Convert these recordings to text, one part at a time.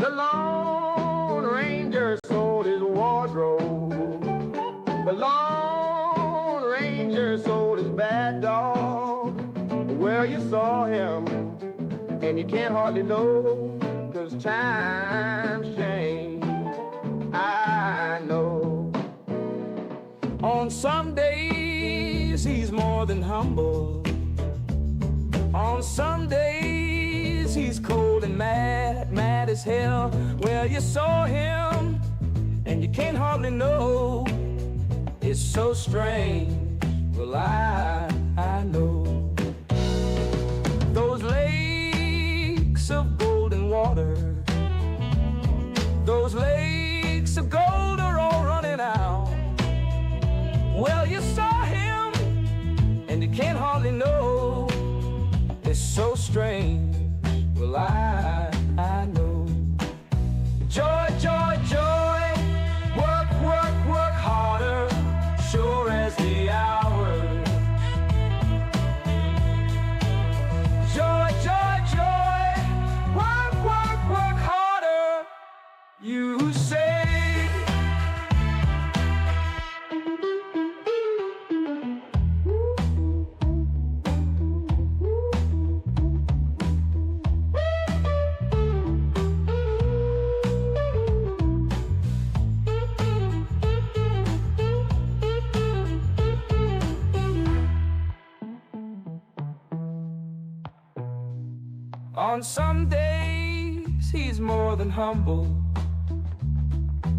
The Lone Ranger sold his wardrobe. The Lone Ranger sold his bad dog. Well, you saw him, and you can't hardly know, 'cause times change, I know. On some days, he's more than humble. On some days, he's cold and mad, mad as hell. Well, you saw him, and you can't hardly know. It's so strange, well, I know. Those lakes of golden water, those lakes of gold are all running out. Well, you saw him, and you can't hardly know. It's so strange, well, I know. Joy, joy, joy, work, work, work harder, sure as the hours. Joy, joy, joy, work, work, work harder, you say. On some days, he's more than humble.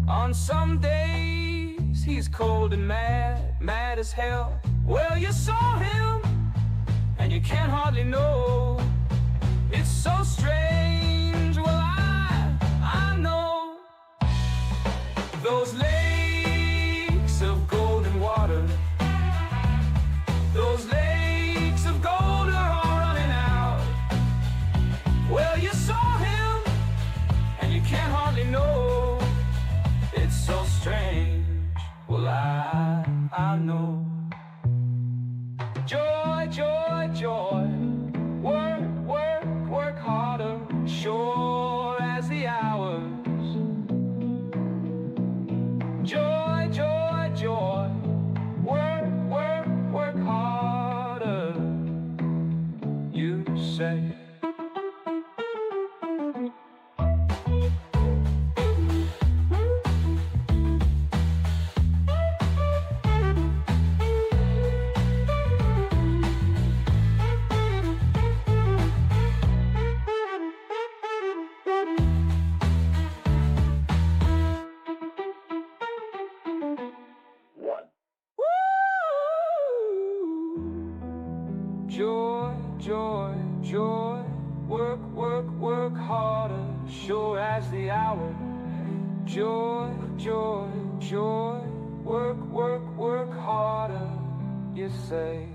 On some days, he's cold and mad, mad as hell. Well, you saw him, and you can't hardly know. It's so strange, well, I know. Those lakes of golden water, those lakes of gold are all running out. Well, you saw him, and you can't hardly know. It's so strange, well, I know. Joy, joy, joy, work, work, work harder, sure as the hours. Joy, joy, joy, work, work, work harder, you say. Joy, joy, joy, work, work, work harder, sure as the hour. Joy, joy, joy, work, work, work harder, you say.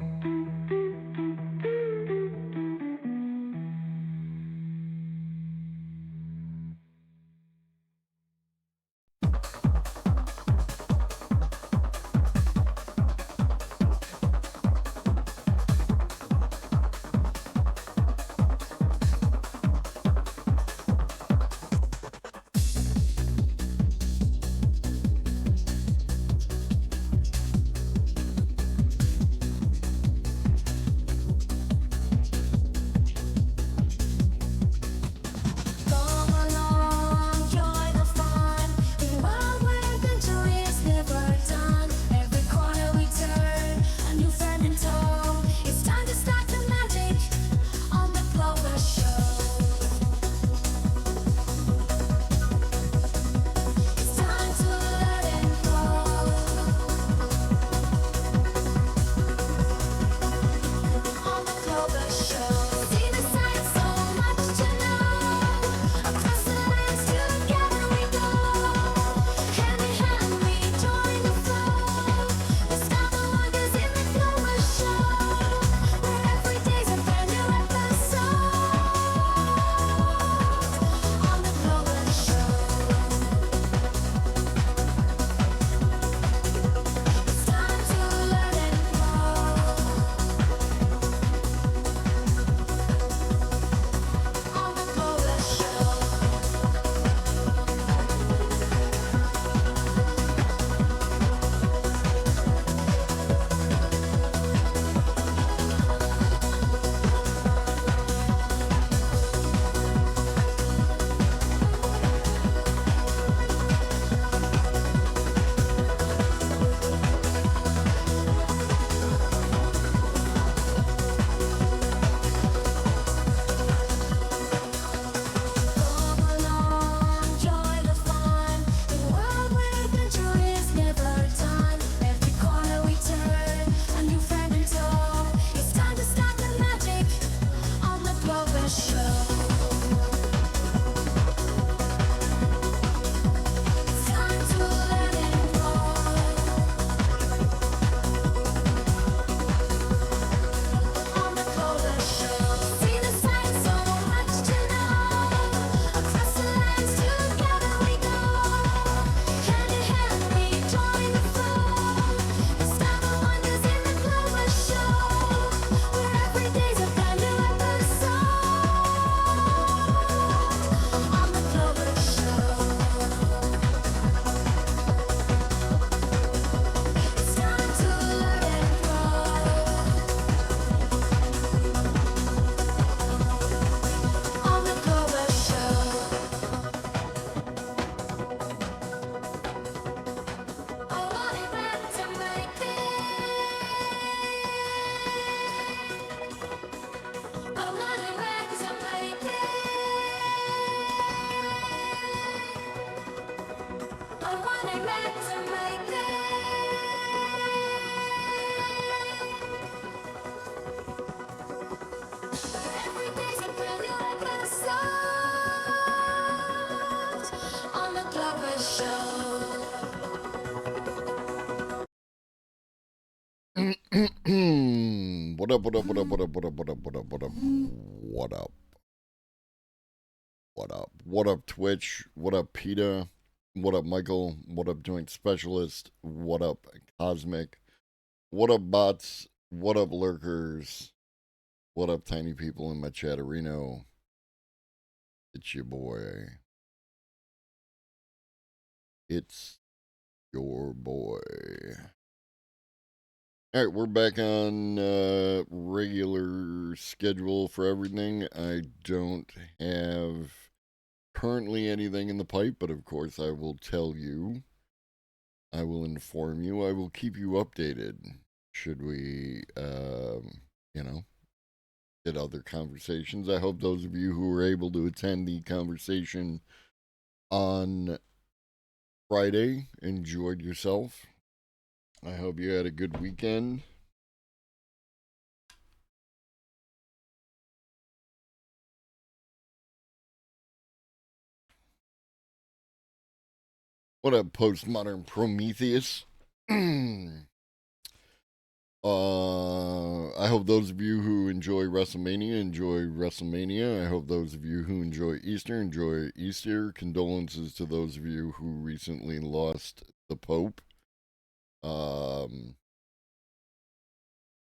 running back to make it. Every day's a brand new episode on the Glover Show. What up, what up, what up, what up, what up, what up, what up, what up, what up, what up, what up, Twitch, what up, PETA, what up, Michael, what up, Joint Specialist, what up, Cosmic, what up, bots, what up, lurkers, what up, tiny people in my chatterino, it's your boy, it's your boy. All right, we're back on regular schedule for everything. I don't have currently anything in the pipe, but of course I will tell you. I will inform you. I will keep you updated. Should we, get other conversations? I hope those of you who were able to attend the conversation on Friday enjoyed yourself. I hope you had a good weekend. What up, postmodern Prometheus? I hope those of you who enjoy WrestleMania. I hope those of you who enjoy Easter. Condolences to those of you who recently lost the Pope.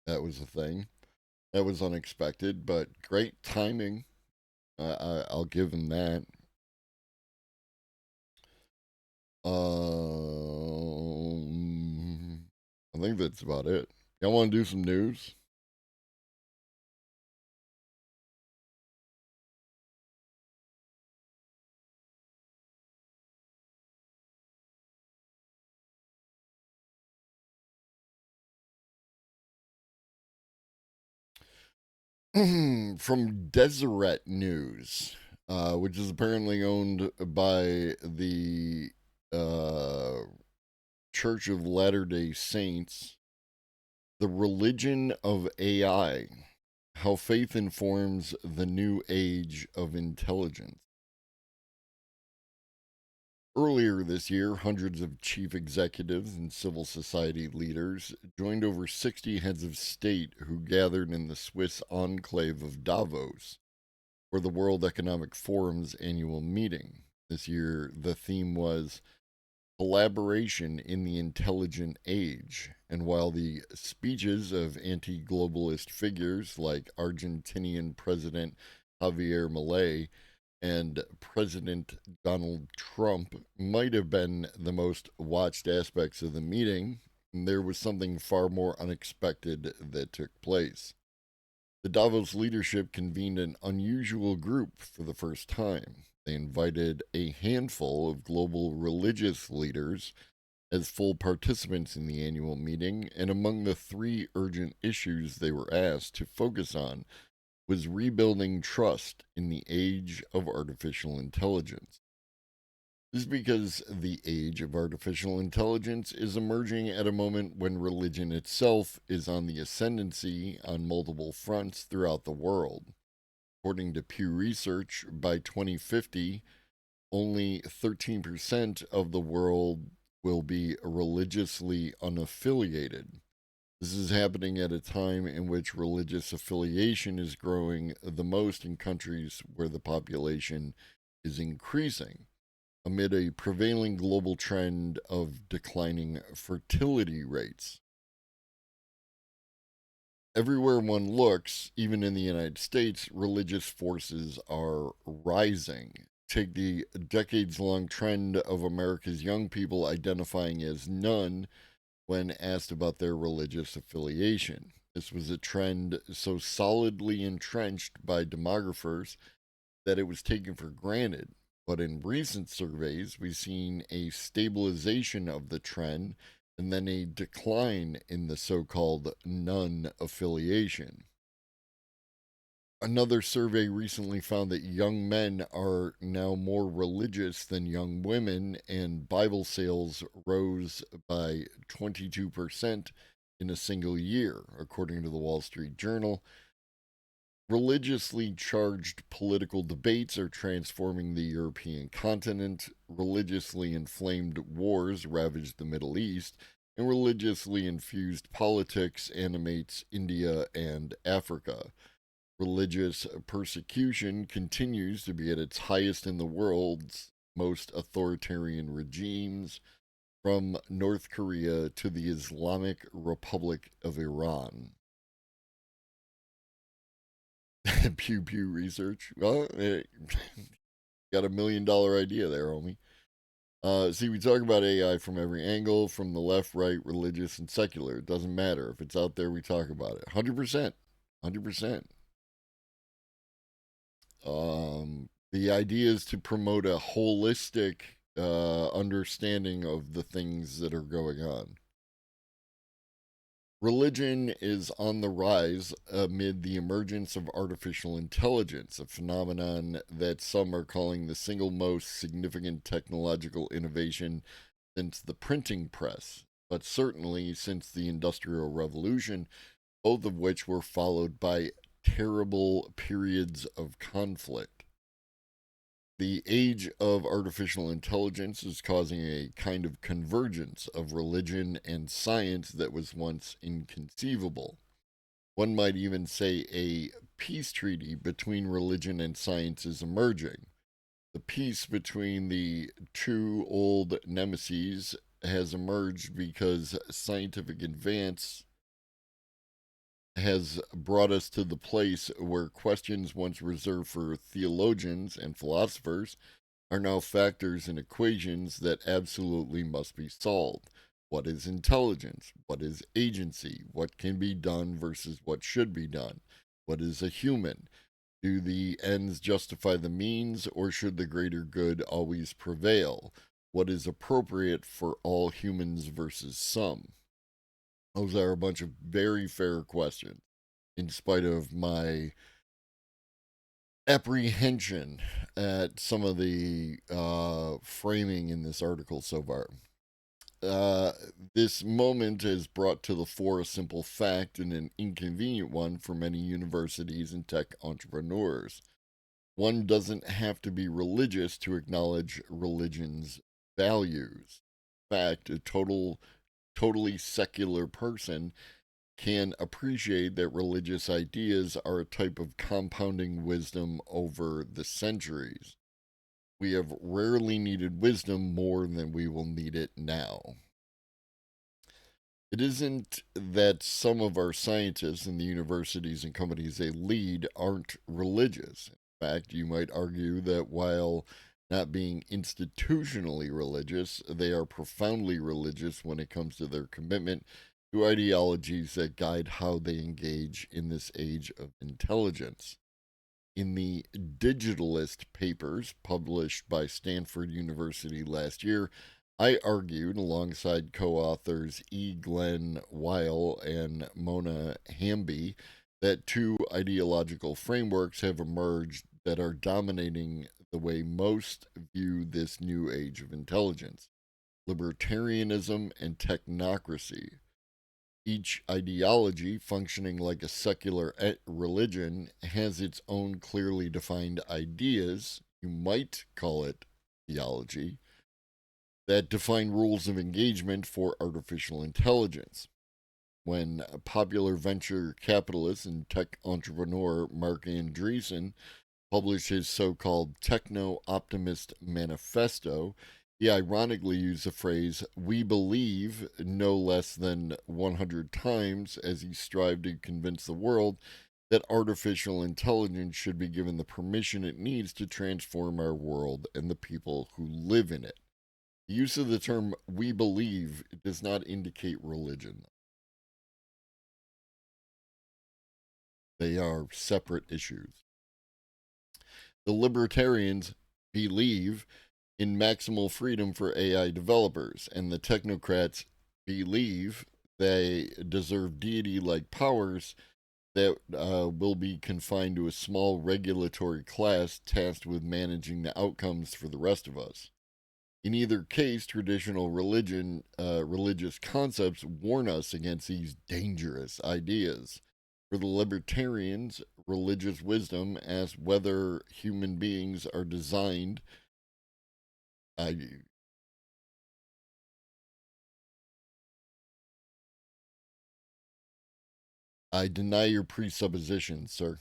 That was a thing. That was unexpected, but great timing. I'll give him that. I think that's about it. Y'all want to do some news? From Deseret News, which is apparently owned by the Church of Latter-day Saints, the religion of AI, how faith informs the new age of intelligence. Earlier this year, hundreds of chief executives and civil society leaders joined over 60 heads of state who gathered in the Swiss enclave of Davos for the World Economic Forum's annual meeting. This year, the theme was collaboration in the intelligent age. And while the speeches of anti globalist figures like Argentinian President Javier Milei and President Donald Trump might have been the most watched aspects of the meeting, there was something far more unexpected that took place. The Davos leadership convened an unusual group for the first time. They invited a handful of global religious leaders as full participants in the annual meeting, and among the 3 urgent issues they were asked to focus on was rebuilding trust in the age of artificial intelligence. This is because the age of artificial intelligence is emerging at a moment when religion itself is on the ascendancy on multiple fronts throughout the world. According to Pew Research, by 2050, only 13% of the world will be religiously unaffiliated. This is happening at a time in which religious affiliation is growing the most in countries where the population is increasing, amid a prevailing global trend of declining fertility rates. Everywhere one looks, even in the United States, religious forces are rising. Take the decades long trend of America's young people identifying as none when asked about their religious affiliation. This was a trend so solidly entrenched by demographers that it was taken for granted. But in recent surveys, we've seen a stabilization of the trend and then a decline in the so called none affiliation. Another survey recently found that young men are now more religious than young women, and Bible sales rose by 22% in a single year, according to the Wall Street Journal. Religiously charged political debates are transforming the European continent. Religiously inflamed wars ravage the Middle East, and religiously infused politics animates India and Africa. Religious persecution continues to be at its highest in the world's most authoritarian regimes, from North Korea to the Islamic Republic of Iran. Pew Pew Research. Well, got $1 million idea there, homie. See, we talk about AI from every angle, from the left, right, religious, and secular. It doesn't matter. If it's out there, we talk about it. 100%. 100%. The idea is to promote a holistic understanding of the things that are going on. Religion is on the rise amid the emergence of artificial intelligence, a phenomenon that some are calling the single most significant technological innovation since the printing press, but certainly since the Industrial Revolution, both of which were followed by terrible periods of conflict. The age of artificial intelligence is causing a kind of convergence of religion and science that was once inconceivable. One might even say a peace treaty between religion and science is emerging. The peace between the two old nemeses has emerged because scientific advance has brought us to the place where questions once reserved for theologians and philosophers are now factors in equations that absolutely must be solved. What is intelligence? What is agency? What can be done versus what should be done? What is a human? Do the ends justify the means, or should the greater good always prevail? What is appropriate for all humans versus some? Those are a bunch of very fair questions, in spite of my apprehension at some of the framing in this article so far. This moment is brought to the fore a simple fact and an inconvenient one for many universities and tech entrepreneurs. One doesn't have to be religious to acknowledge religion's values. In fact, a totally secular person can appreciate that religious ideas are a type of compounding wisdom over the centuries. We have rarely needed wisdom more than we will need it now. It isn't that some of our scientists in the universities and companies they lead aren't religious. In fact, you might argue that while not being institutionally religious, they are profoundly religious when it comes to their commitment to ideologies that guide how they engage in this age of intelligence. In the Digitalist papers published by Stanford University last year, I argued alongside co authors E. Glenn Weil and Mona Hamby that two ideological frameworks have emerged that are dominating the way most view this new age of intelligence: libertarianism and technocracy. Each ideology, functioning like a secular religion, has its own clearly defined ideas, you might call it theology, that define rules of engagement for artificial intelligence. When popular venture capitalist and tech entrepreneur Marc Andreessen published his so-called techno-optimist manifesto, he ironically used the phrase "we believe" no less than 100 times as he strived to convince the world that artificial intelligence should be given the permission it needs to transform our world and the people who live in it. The use of the term "we believe" does not indicate religion. They are separate issues. The libertarians believe in maximal freedom for AI developers, and the technocrats believe they deserve deity like powers that will be confined to a small regulatory class tasked with managing the outcomes for the rest of us. In either case, traditional religious concepts warn us against these dangerous ideas. For the libertarians, religious wisdom asks whether human beings are designed. I I deny your presuppositions, sir.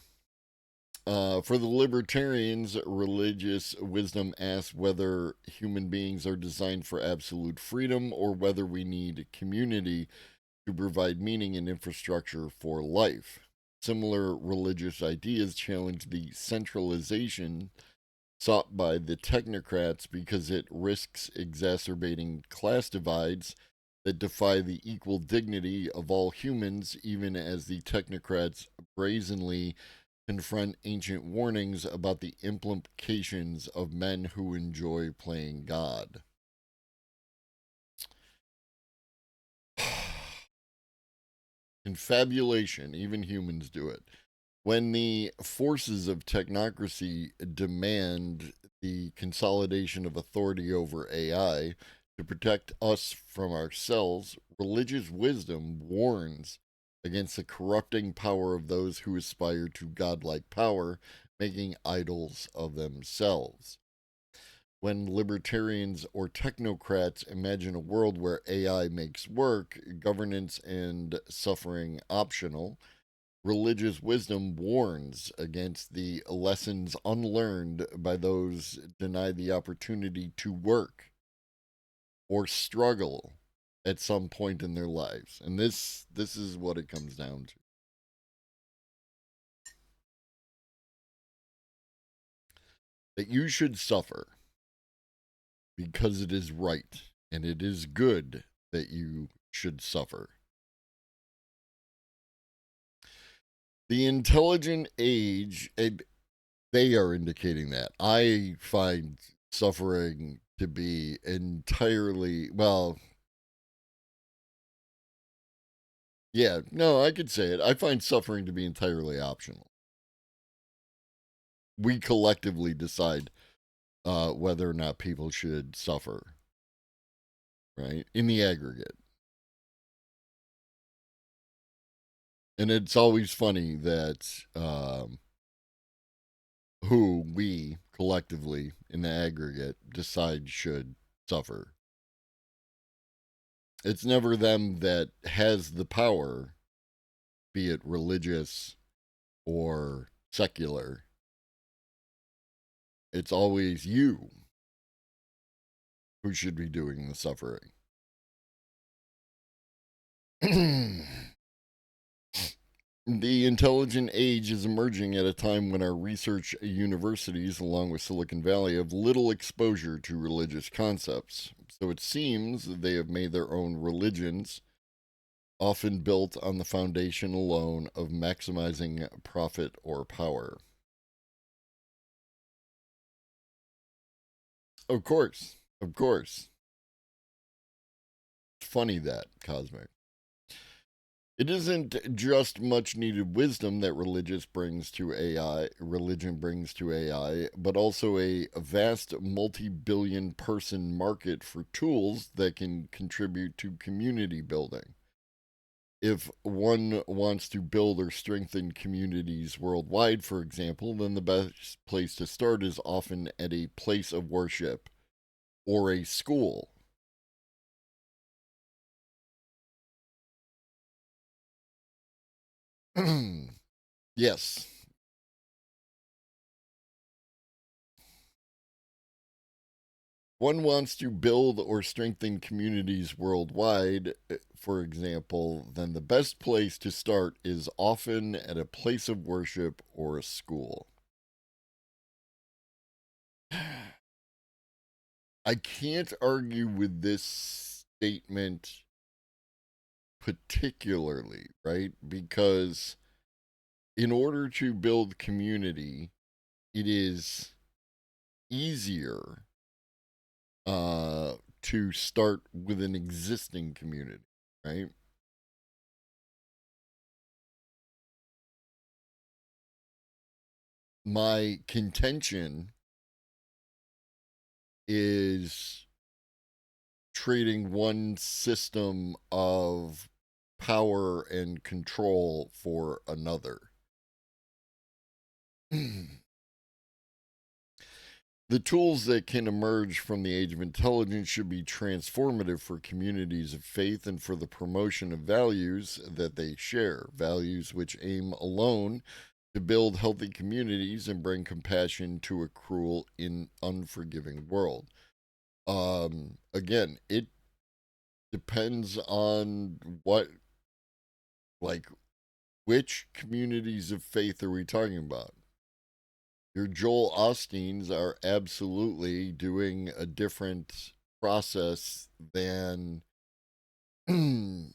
For the libertarians, religious wisdom asks whether human beings are designed for absolute freedom or whether we need community to provide meaning and infrastructure for life. Similar religious ideas challenge the centralization sought by the technocrats because it risks exacerbating class divides that defy the equal dignity of all humans, even as the technocrats brazenly confront ancient warnings about the implications of men who enjoy playing God. Confabulation, even humans do it. When the forces of technocracy demand the consolidation of authority over AI to protect us from ourselves, religious wisdom warns against the corrupting power of those who aspire to godlike power, making idols of themselves. When libertarians or technocrats imagine a world where AI makes work, governance and suffering optional, religious wisdom warns against the lessons unlearned by those denied the opportunity to work or struggle at some point in their lives. And this is what it comes down to. That you should suffer because it is right and it is good that you should suffer. The intelligent age, they are indicating that. I find suffering to be entirely, well, yeah, no, I could say it. I find suffering to be entirely optional. We collectively decide whether or not people should suffer, right? In the aggregate. And it's always funny that who we collectively in the aggregate decide should suffer. It's never them that has the power, be it religious or secular. It's always you who should be doing the suffering. The intelligent age is emerging at a time when our research universities, along with Silicon Valley, have little exposure to religious concepts. So it seems they have made their own religions, often built on the foundation alone of maximizing profit or power. Of course, of course. It's funny that, Cosmic. It isn't just much needed wisdom that religion brings to AI, but also a vast multi-billion person market for tools that can contribute to community building. If one wants to build or strengthen communities worldwide, for example, then the best place to start is often at a place of worship or a school. Yes. One wants to build or strengthen communities worldwide, for example, then the best place to start is often at a place of worship or a school. I can't argue with this statement particularly, right? Because in order to build community, it is easier to start with an existing community, right? My contention is trading one system of power and control for another. The tools that can emerge from the age of intelligence should be transformative for communities of faith and for the promotion of values that they share, values which aim alone to build healthy communities and bring compassion to a cruel and unforgiving world. Again, it depends on like, which communities of faith are we talking about? Your Joel Osteens are absolutely doing a different process than, you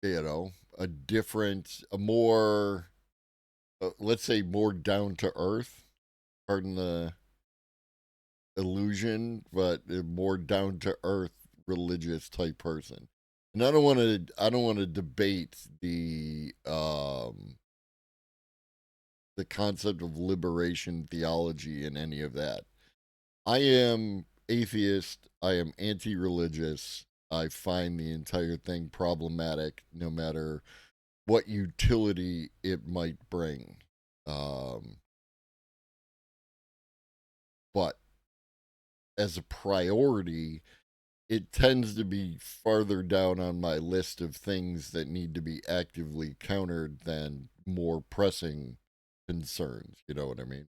know, a more, let's say, more down to earth, pardon the illusion, but a more down to earth religious type person. And I don't want to debate the concept of liberation theology and any of that. I am atheist. I am anti religious. I find the entire thing problematic no matter what utility it might bring. Um, but as a priority, it tends to be farther down on my list of things that need to be actively countered than more pressing concerns. You know what I mean?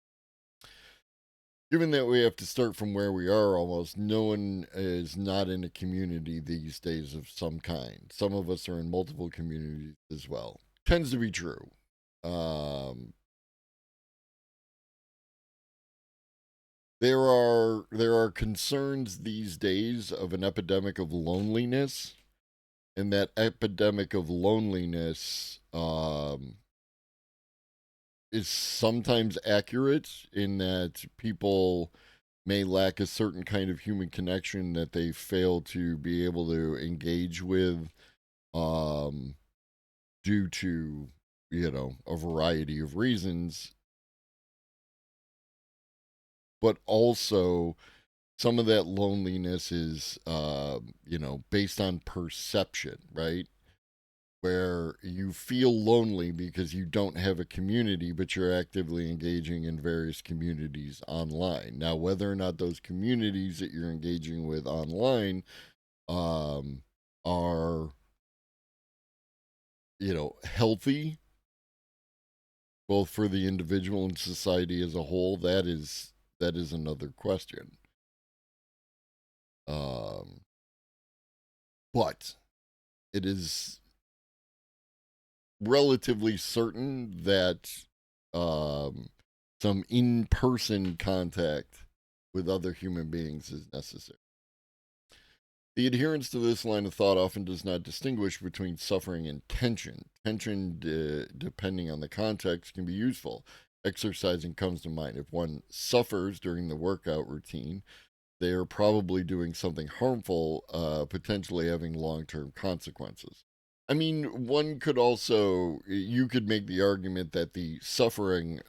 Given that we have to start from where we are, almost no one is not in a community these days of some kind. Some of us are in multiple communities as well. Tends to be true. Um, there are concerns these days of an epidemic of loneliness, and that epidemic of loneliness is sometimes accurate in that people may lack a certain kind of human connection that they fail to be able to engage with um, due to, a variety of reasons, but also some of that loneliness is, based on perception, right? Where you feel lonely because you don't have a community, but you're actively engaging in various communities online. Now, whether or not those communities that you're engaging with online are, healthy, both for the individual and society as a whole, that is another question. Um, but it is relatively certain that um, some in person contact with other human beings is necessary. The adherence to this line of thought often does not distinguish between suffering and tension. Tension, depending on the context, can be useful. Exercising comes to mind. If one suffers during the workout routine, they are probably doing something harmful, potentially having long term consequences. I mean, you could make the argument that the suffering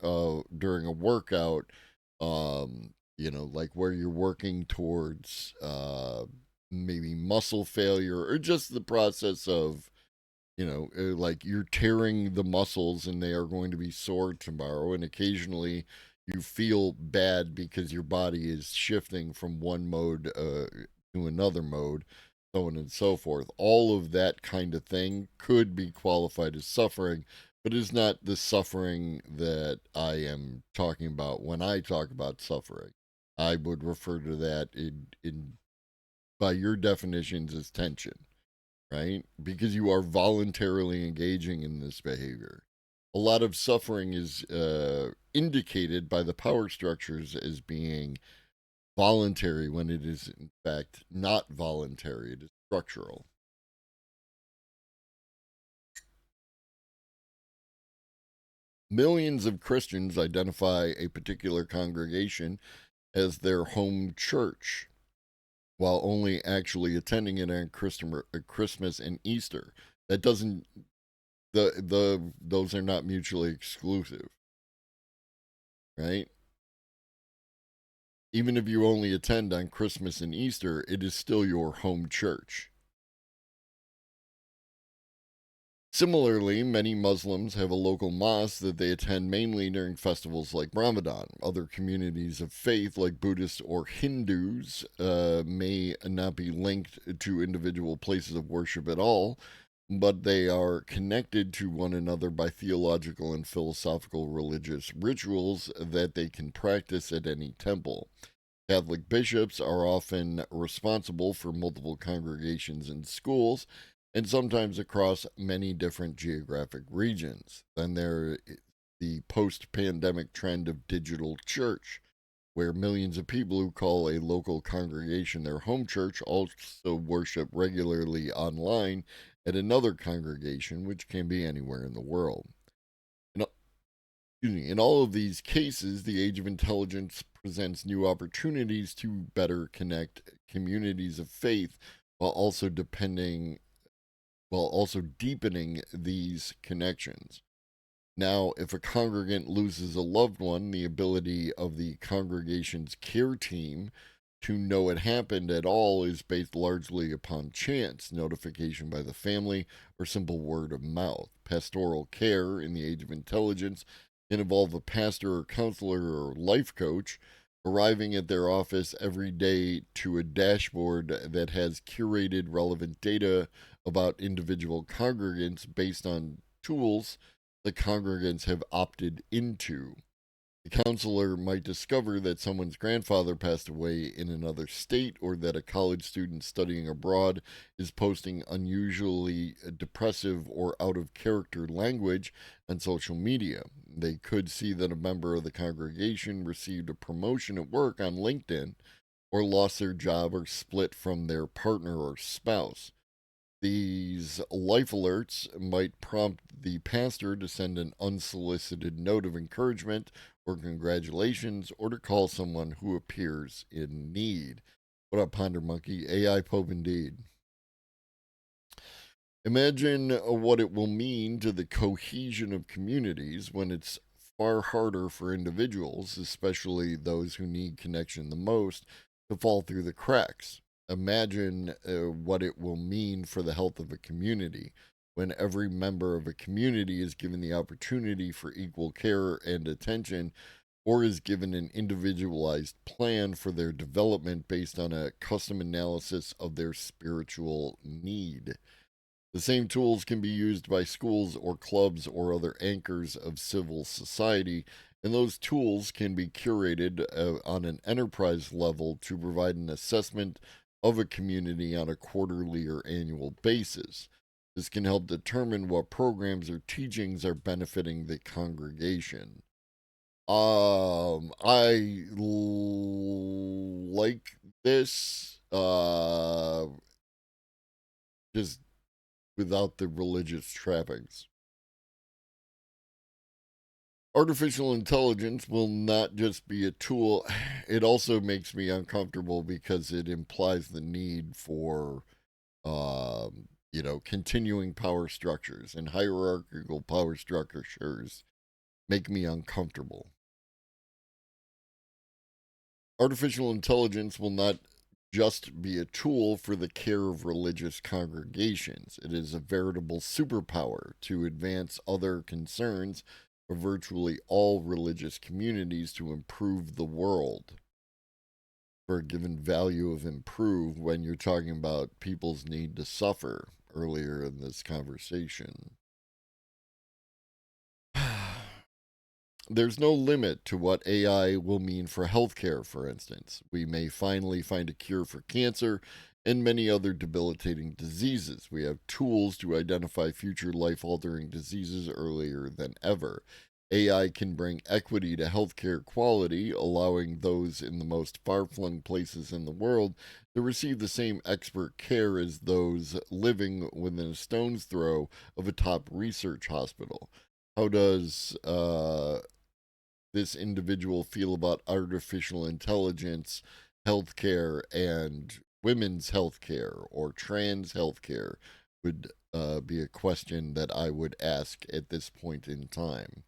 during a workout, like where you're working towards maybe muscle failure or just the process of, like you're tearing the muscles and they are going to be sore tomorrow. And occasionally you feel bad because your body is shifting from one mode to another mode, so on and so forth. All of that kind of thing could be qualified as suffering, but is not the suffering that I am talking about when I talk about suffering. I would refer to that in by your definitions as tension, right? Because you are voluntarily engaging in this behavior. A lot of suffering is indicated by the power structures as being voluntary when it is, in fact, not voluntary. It is structural. Millions of Christians identify a particular congregation as their home church, while only actually attending it on Christmas and Easter. That doesn't those are not mutually exclusive. right? Even if you only attend on Christmas and Easter, it is still your home church. Similarly, many Muslims have a local mosque that they attend mainly during festivals like Ramadan. Other communities of faith, like Buddhists or Hindus, may not be linked to individual places of worship at all, but they are connected to one another by theological and philosophical religious rituals that they can practice at any temple. Catholic bishops are often responsible for multiple congregations and schools, and sometimes across many different geographic regions. Then there is the post pandemic trend of digital church, where millions of people who call a local congregation their home church also worship regularly online at another congregation, which can be anywhere in the world. In all of these cases, the age of intelligence presents new opportunities to better connect communities of faith while also deepening these connections. Now, if a congregant loses a loved one, the ability of the congregation's care team to know it happened at all is based largely upon chance, notification by the family, or simple word of mouth. Pastoral care in the age of intelligence can involve a pastor or counselor or life coach arriving at their office every day to a dashboard that has curated relevant data about individual congregants based on tools the congregants have opted into. The counselor might discover that someone's grandfather passed away in another state, or that a college student studying abroad is posting unusually depressive or out of character language on social media. They could see that a member of the congregation received a promotion at work on LinkedIn, or lost their job, or split from their partner or spouse. These life alerts might prompt the pastor to send an unsolicited note of encouragement or congratulations, or to call someone who appears in need. What up, Ponder Monkey? AI Pope indeed. Imagine what it will mean to the cohesion of communities when it's far harder for individuals, especially those who need connection the most, to fall through the cracks. Imagine what it will mean for the health of a community when every member of a community is given the opportunity for equal care and attention, or is given an individualized plan for their development based on a custom analysis of their spiritual need. The same tools can be used by schools or clubs or other anchors of civil society, and those tools can be curated on an enterprise level to provide an assessment of a community on a quarterly or annual basis. This can help determine what programs or teachings are benefiting the congregation. I like this, just without the religious trappings. Artificial intelligence will not just be a tool, it also makes me uncomfortable because it implies the need for, continuing power structures, and hierarchical power structures make me uncomfortable. Artificial intelligence will not just be a tool for the care of religious congregations. It is a veritable superpower to advance other concerns for virtually all religious communities to improve the world. For a given value of improve, when you're talking about people's need to suffer earlier in this conversation. There's no limit to what AI will mean for healthcare, for instance. We may finally find a cure for cancer and many other debilitating diseases. We have tools to identify future life altering diseases earlier than ever. AI can bring equity to healthcare quality, allowing those in the most far flung places in the world to receive the same expert care as those living within a stone's throw of a top research hospital. How does this individual feel about artificial intelligence, healthcare, and women's healthcare or trans healthcare? Would be a question that I would ask at this point in time.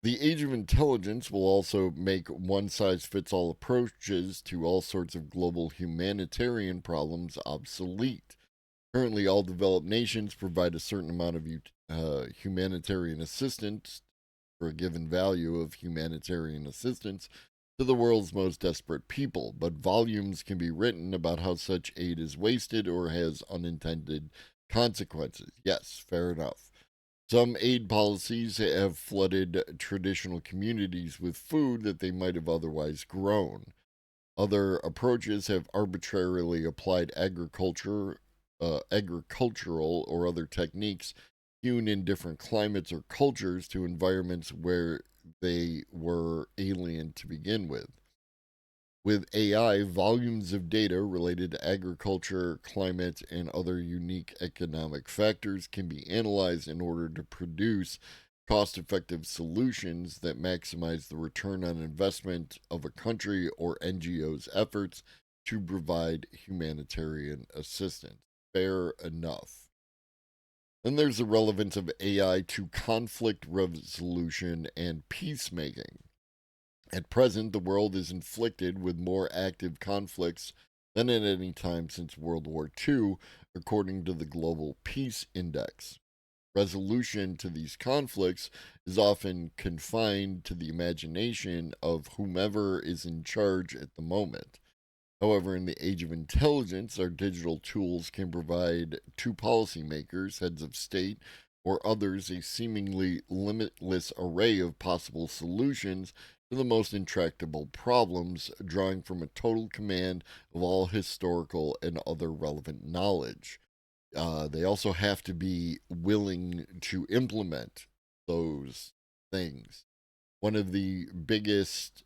The age of intelligence will also make one size fits all approaches to all sorts of global humanitarian problems obsolete. Currently, all developed nations provide a certain amount of humanitarian assistance for a given value of humanitarian assistance to the world's most desperate people, but volumes can be written about how such aid is wasted or has unintended consequences. Yes, fair enough. Some aid policies have flooded traditional communities with food that they might have otherwise grown. Other approaches have arbitrarily applied agricultural or other techniques hewn in different climates or cultures to environments where they were alien to begin with. With AI, volumes of data related to agriculture, climate, and other unique economic factors can be analyzed in order to produce cost effective solutions that maximize the return on investment of a country or NGO's efforts to provide humanitarian assistance. Fair enough. Then there's the relevance of AI to conflict resolution and peacemaking. At present, the world is inflicted with more active conflicts than at any time since World War II, according to the Global Peace Index. Resolution to these conflicts is often confined to the imagination of whomever is in charge at the moment. However, in the age of intelligence, our digital tools can provide to policymakers, heads of state, or others a seemingly limitless array of possible solutions to the most intractable problems, drawing from a total command of all historical and other relevant knowledge. They also have to be willing to implement those things. One of the biggest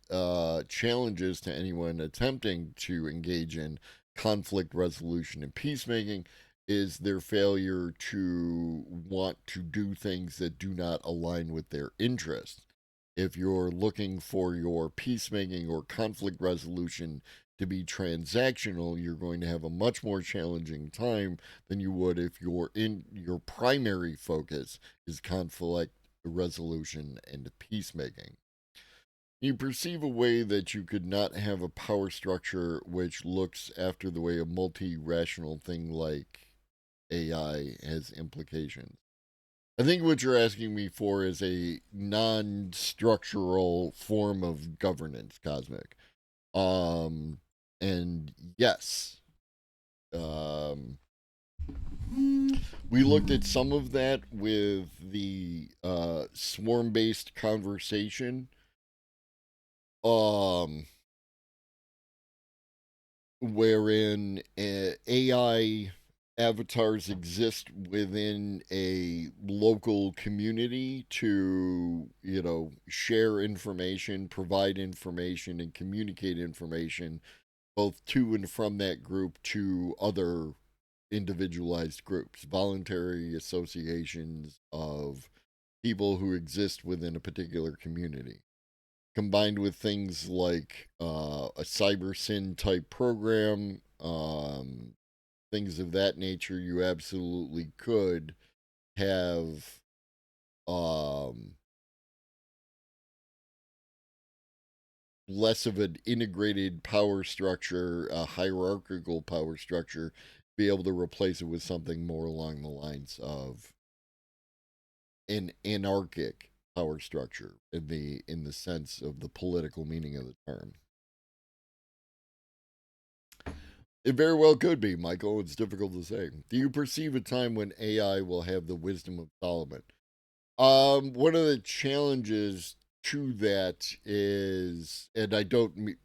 challenges to anyone attempting to engage in conflict resolution and peacemaking is their failure to want to do things that do not align with their interests. If you're looking for your peacemaking or conflict resolution to be transactional, you're going to have a much more challenging time than you would if your primary focus is conflict resolution and peacemaking. You perceive a way that you could not have a power structure which looks after the way a multi rational thing like AI has implications. I think what you're asking me for is a non structural form of governance, Cosmic. Um, and yes, um, we looked at some of that with the swarm based conversation. Um, wherein AI avatars exist within a local community to, share information, provide information, and communicate information both to and from that group to other individualized groups, voluntary associations of people who exist within a particular community combined with things like a cyber sin type program, things of that nature, you absolutely could have um, less of an integrated power structure, a hierarchical power structure, be able to replace it with something more along the lines of an anarchic power structure in the sense of the political meaning of the term. It very well could be, Michael. It's difficult to say. Do you perceive a time when AI will have the wisdom of Solomon? One of the challenges to that is, and I don't,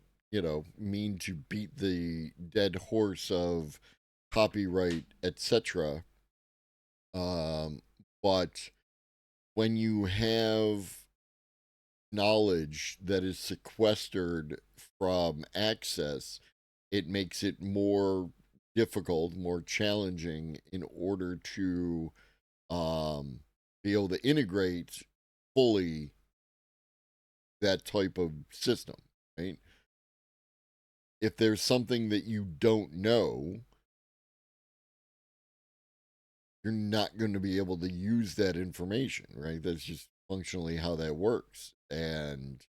mean to beat the dead horse of copyright, etc. Um, but when you have knowledge that is sequestered from access, it makes it more difficult, more challenging in order to be able to integrate fully that type of system, right? If there's something that you don't know, you're not going to be able to use that information, right? That's just functionally how that works. And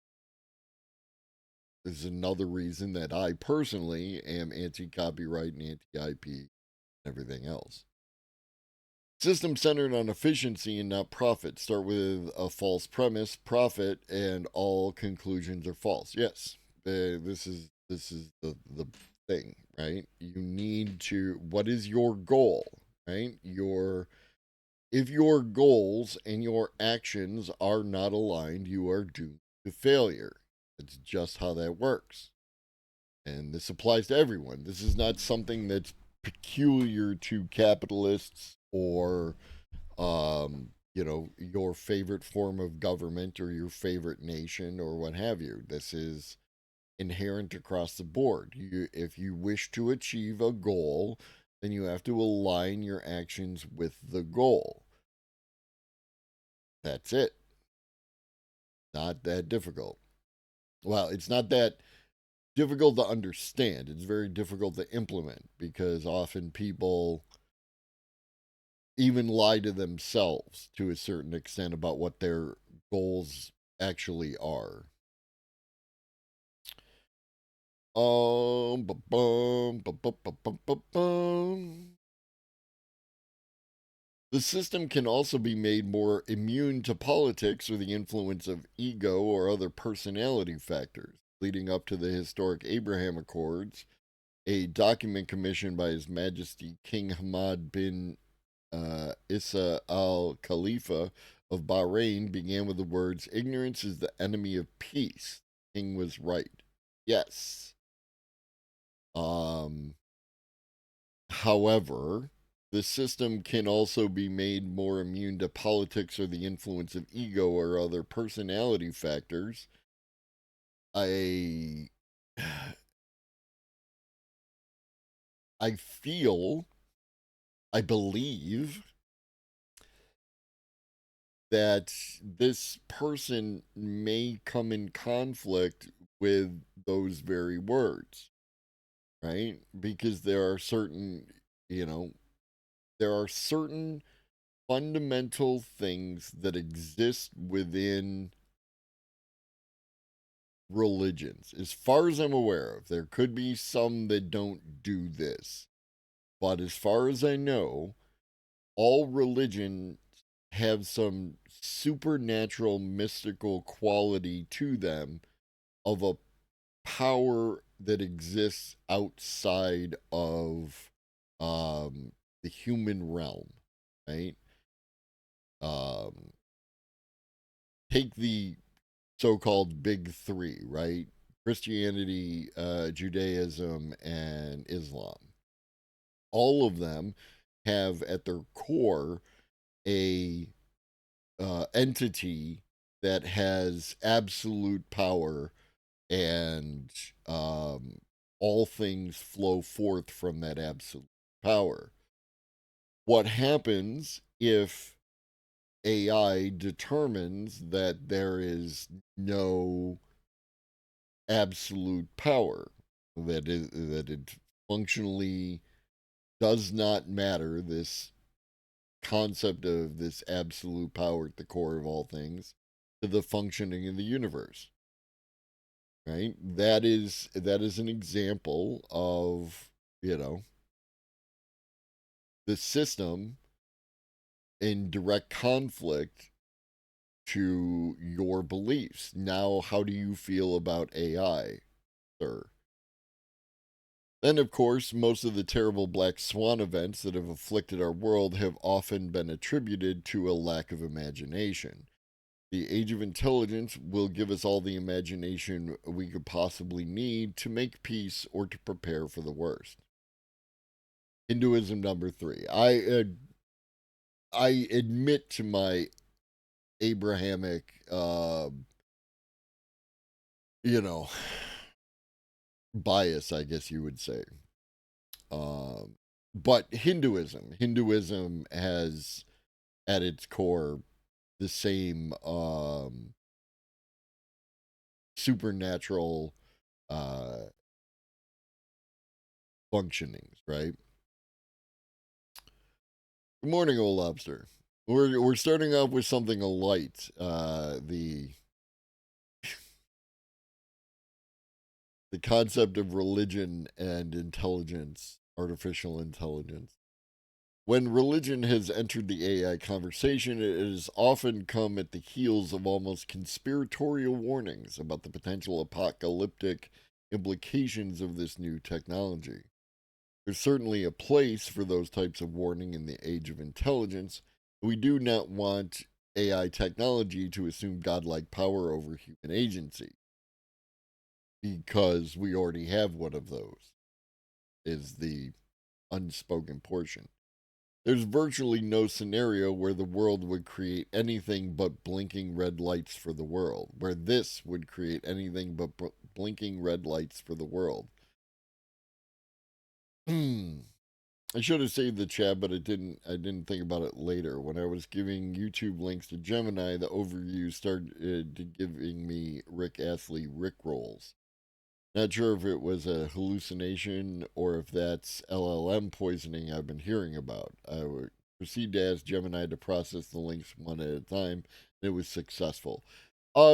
this is another reason that I personally am anti-copyright and anti-IP and everything else. System centered on efficiency and not profit. Start with a false premise, profit, and all conclusions are false. Yes, this is the thing, right? You need to. What is your goal, right? If your goals and your actions are not aligned, you are doomed to failure. It's just how that works. And this applies to everyone. This is not something that's peculiar to capitalists or, your favorite form of government or your favorite nation or what have you. This is inherent across the board. If you wish to achieve a goal, then you have to align your actions with the goal. That's it. Not that difficult. Well, it's not that difficult to understand. It's very difficult to implement because often people even lie to themselves to a certain extent about what their goals actually are. Bum, bum, bum, bum, bum, bum, bum. The system can also be made more immune to politics or the influence of ego or other personality factors, leading up to the historic Abraham Accords, a document commissioned by His Majesty King Hamad bin Isa al Khalifa of Bahrain began with the words, "Ignorance is the enemy of peace." The king was right. Yes. However, the system can also be made more immune to politics or the influence of ego or other personality factors. I feel, I believe that this person may come in conflict with those very words, right? Because there are certain, there are certain fundamental things that exist within religions. As far as I'm aware of, there could be some that don't do this. But as far as I know, all religion have some supernatural mystical quality to them of a power that exists outside of the human realm, right? Um, take the so-called big three, right? Christianity, Judaism, and Islam. All of them have at their core a entity that has absolute power, and all things flow forth from that absolute power. What happens if AI determines that there is no absolute power, that it functionally does not matter, this concept of this absolute power at the core of all things, to the functioning of the universe? Right? That is an example of, the system in direct conflict to your beliefs. Now, how do you feel about AI, sir? Then, of course, most of the terrible black swan events that have afflicted our world have often been attributed to a lack of imagination. The age of intelligence will give us all the imagination we could possibly need to make peace or to prepare for the worst. Hinduism number 3. I admit to my Abrahamic, you know, bias, I guess you would say. But Hinduism has at its core the same supernatural functionings, right? Good morning, old lobster. We're starting off with something light. The the concept of religion and intelligence, artificial intelligence. When religion has entered the AI conversation, it has often come at the heels of almost conspiratorial warnings about the potential apocalyptic implications of this new technology. There's certainly a place for those types of warning in the age of intelligence. We do not want AI technology to assume godlike power over human agency, because we already have one of those, is the unspoken portion. There's virtually no scenario where the world would create anything but blinking red lights for the world, where this would create anything but blinking red lights for the world. I should have saved the chat, but I didn't think about it later. When I was giving YouTube links to Gemini, the overview started giving me Rick Astley Rick rolls. Not sure if it was a hallucination or if that's LLM poisoning I've been hearing about. I would proceed to ask Gemini to process the links one at a time, and it was successful.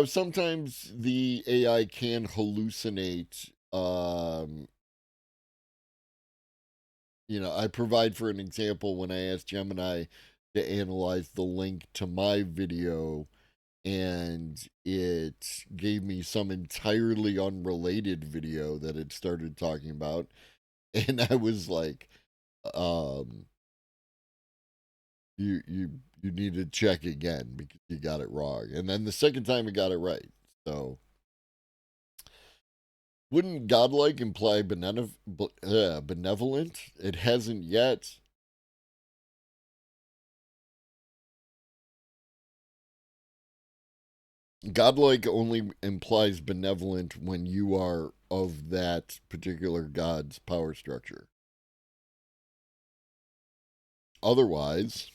Sometimes the AI can hallucinate. I provide for an example when I asked Gemini to analyze the link to my video, and it gave me some entirely unrelated video that it started talking about, and I was like, you need to check again because you got it wrong. And then the second time it got it right. So wouldn't godlike imply benevolent? It hasn't yet. Godlike only implies benevolent when you are of that particular god's power structure. Otherwise,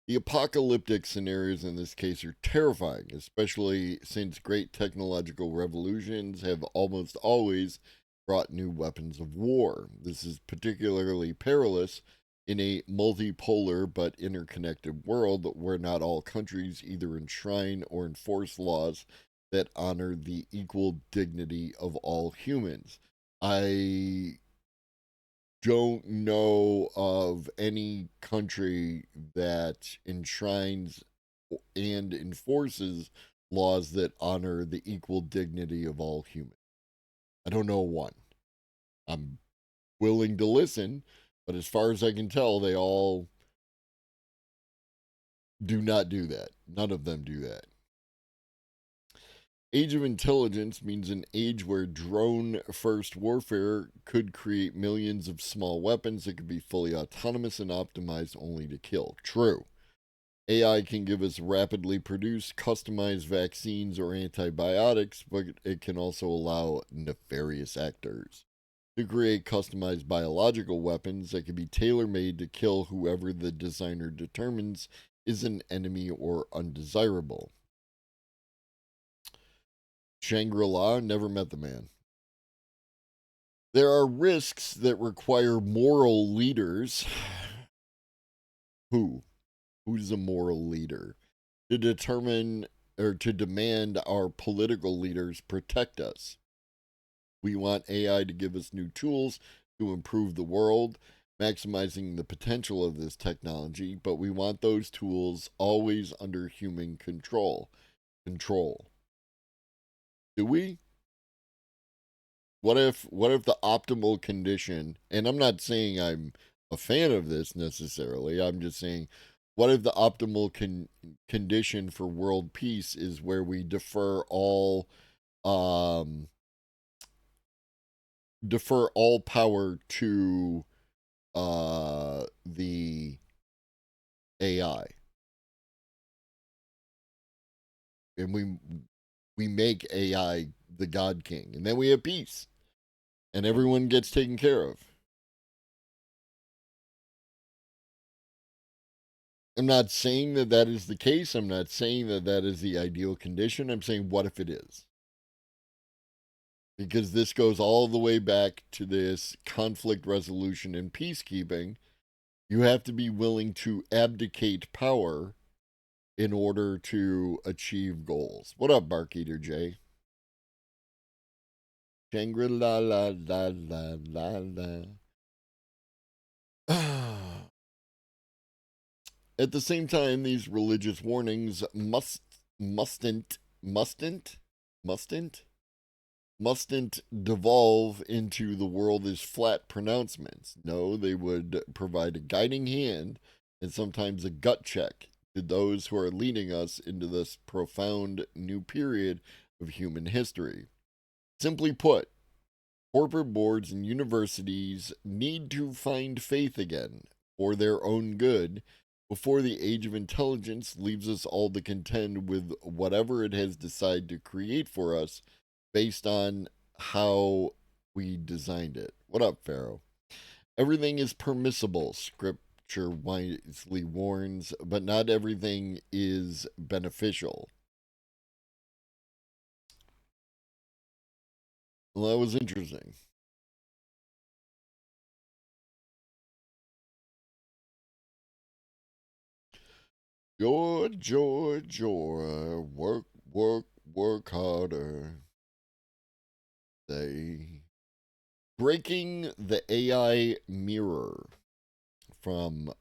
the apocalyptic scenarios in this case are terrifying, especially since great technological revolutions have almost always brought new weapons of war. This is particularly perilous in a multipolar but interconnected world where not all countries either enshrine or enforce laws that honor the equal dignity of all humans. I don't know of any country that enshrines and enforces laws that honor the equal dignity of all humans. I don't know one. I'm willing to listen, but as far as I can tell, they all do not do that. None of them do that. Age of intelligence means an age where drone-first warfare could create millions of small weapons that could be fully autonomous and optimized only to kill. True. AI can give us rapidly produced, customized vaccines or antibiotics, but it can also allow nefarious actors to create customized biological weapons that can be tailor-made to kill whoever the designer determines is an enemy or undesirable. Shangri-La, never met the man. There are risks that require moral leaders. Who's a moral leader? To determine or to demand our political leaders protect us. We want AI to give us new tools to improve the world, maximizing the potential of this technology, but we want those tools always under human control. Do we? What if the optimal condition, and I'm not saying I'm a fan of this necessarily, I'm just saying, what if the optimal condition for world peace is where we defer all power to the AI, and we make AI the God King, and then we have peace, and everyone gets taken care of. I'm not saying that that is the case. I'm not saying that that is the ideal condition. I'm saying, what if it is? Because this goes all the way back to this conflict resolution and peacekeeping. You have to be willing to abdicate power in order to achieve goals. What up, Barkeeter J? Shangri-La, la, la, la, la, la. At the same time, these religious warnings mustn't devolve into the world as flat pronouncements. No, they would provide a guiding hand and sometimes a gut check to those who are leading us into this profound new period of human history. Simply put, corporate boards and universities need to find faith again for their own good before the age of intelligence leaves us all to contend with whatever it has decided to create for us based on how we designed it. What up, Pharaoh? Everything is permissible, scripture wisely warns, but not everything is beneficial. Well, that was interesting. Joy, work harder. They breaking the AI mirror from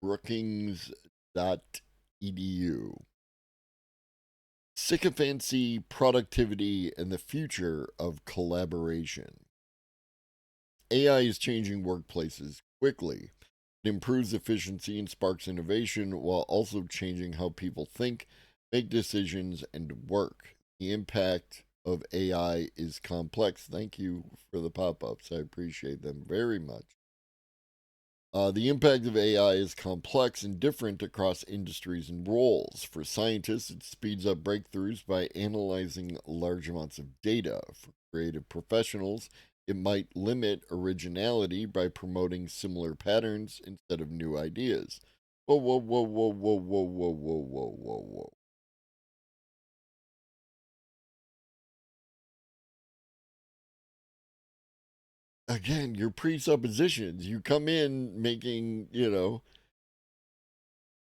Brookings.edu. Sycophancy, productivity, and the future of collaboration. AI is changing workplaces quickly. It improves efficiency and sparks innovation while also changing how people think, make decisions, and work. The impact of AI is complex. Thank you for the pop ups. I appreciate them very much. The impact of AI is complex and different across industries and roles. For scientists, it speeds up breakthroughs by analyzing large amounts of data. For creative professionals, it might limit originality by promoting similar patterns instead of new ideas. Whoa, whoa, whoa, whoa, whoa, whoa, whoa, whoa, whoa, whoa, whoa. Again, your presuppositions. You come in making,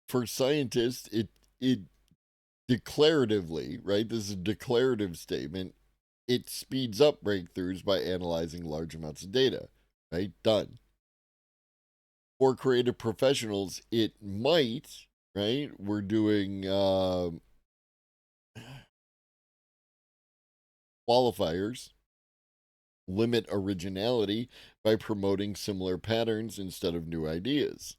for scientists, it declaratively, right? This is a declarative statement. It speeds up breakthroughs by analyzing large amounts of data, right? Done. For creative professionals, it might, right? We're doing qualifiers, limit originality by promoting similar patterns instead of new ideas.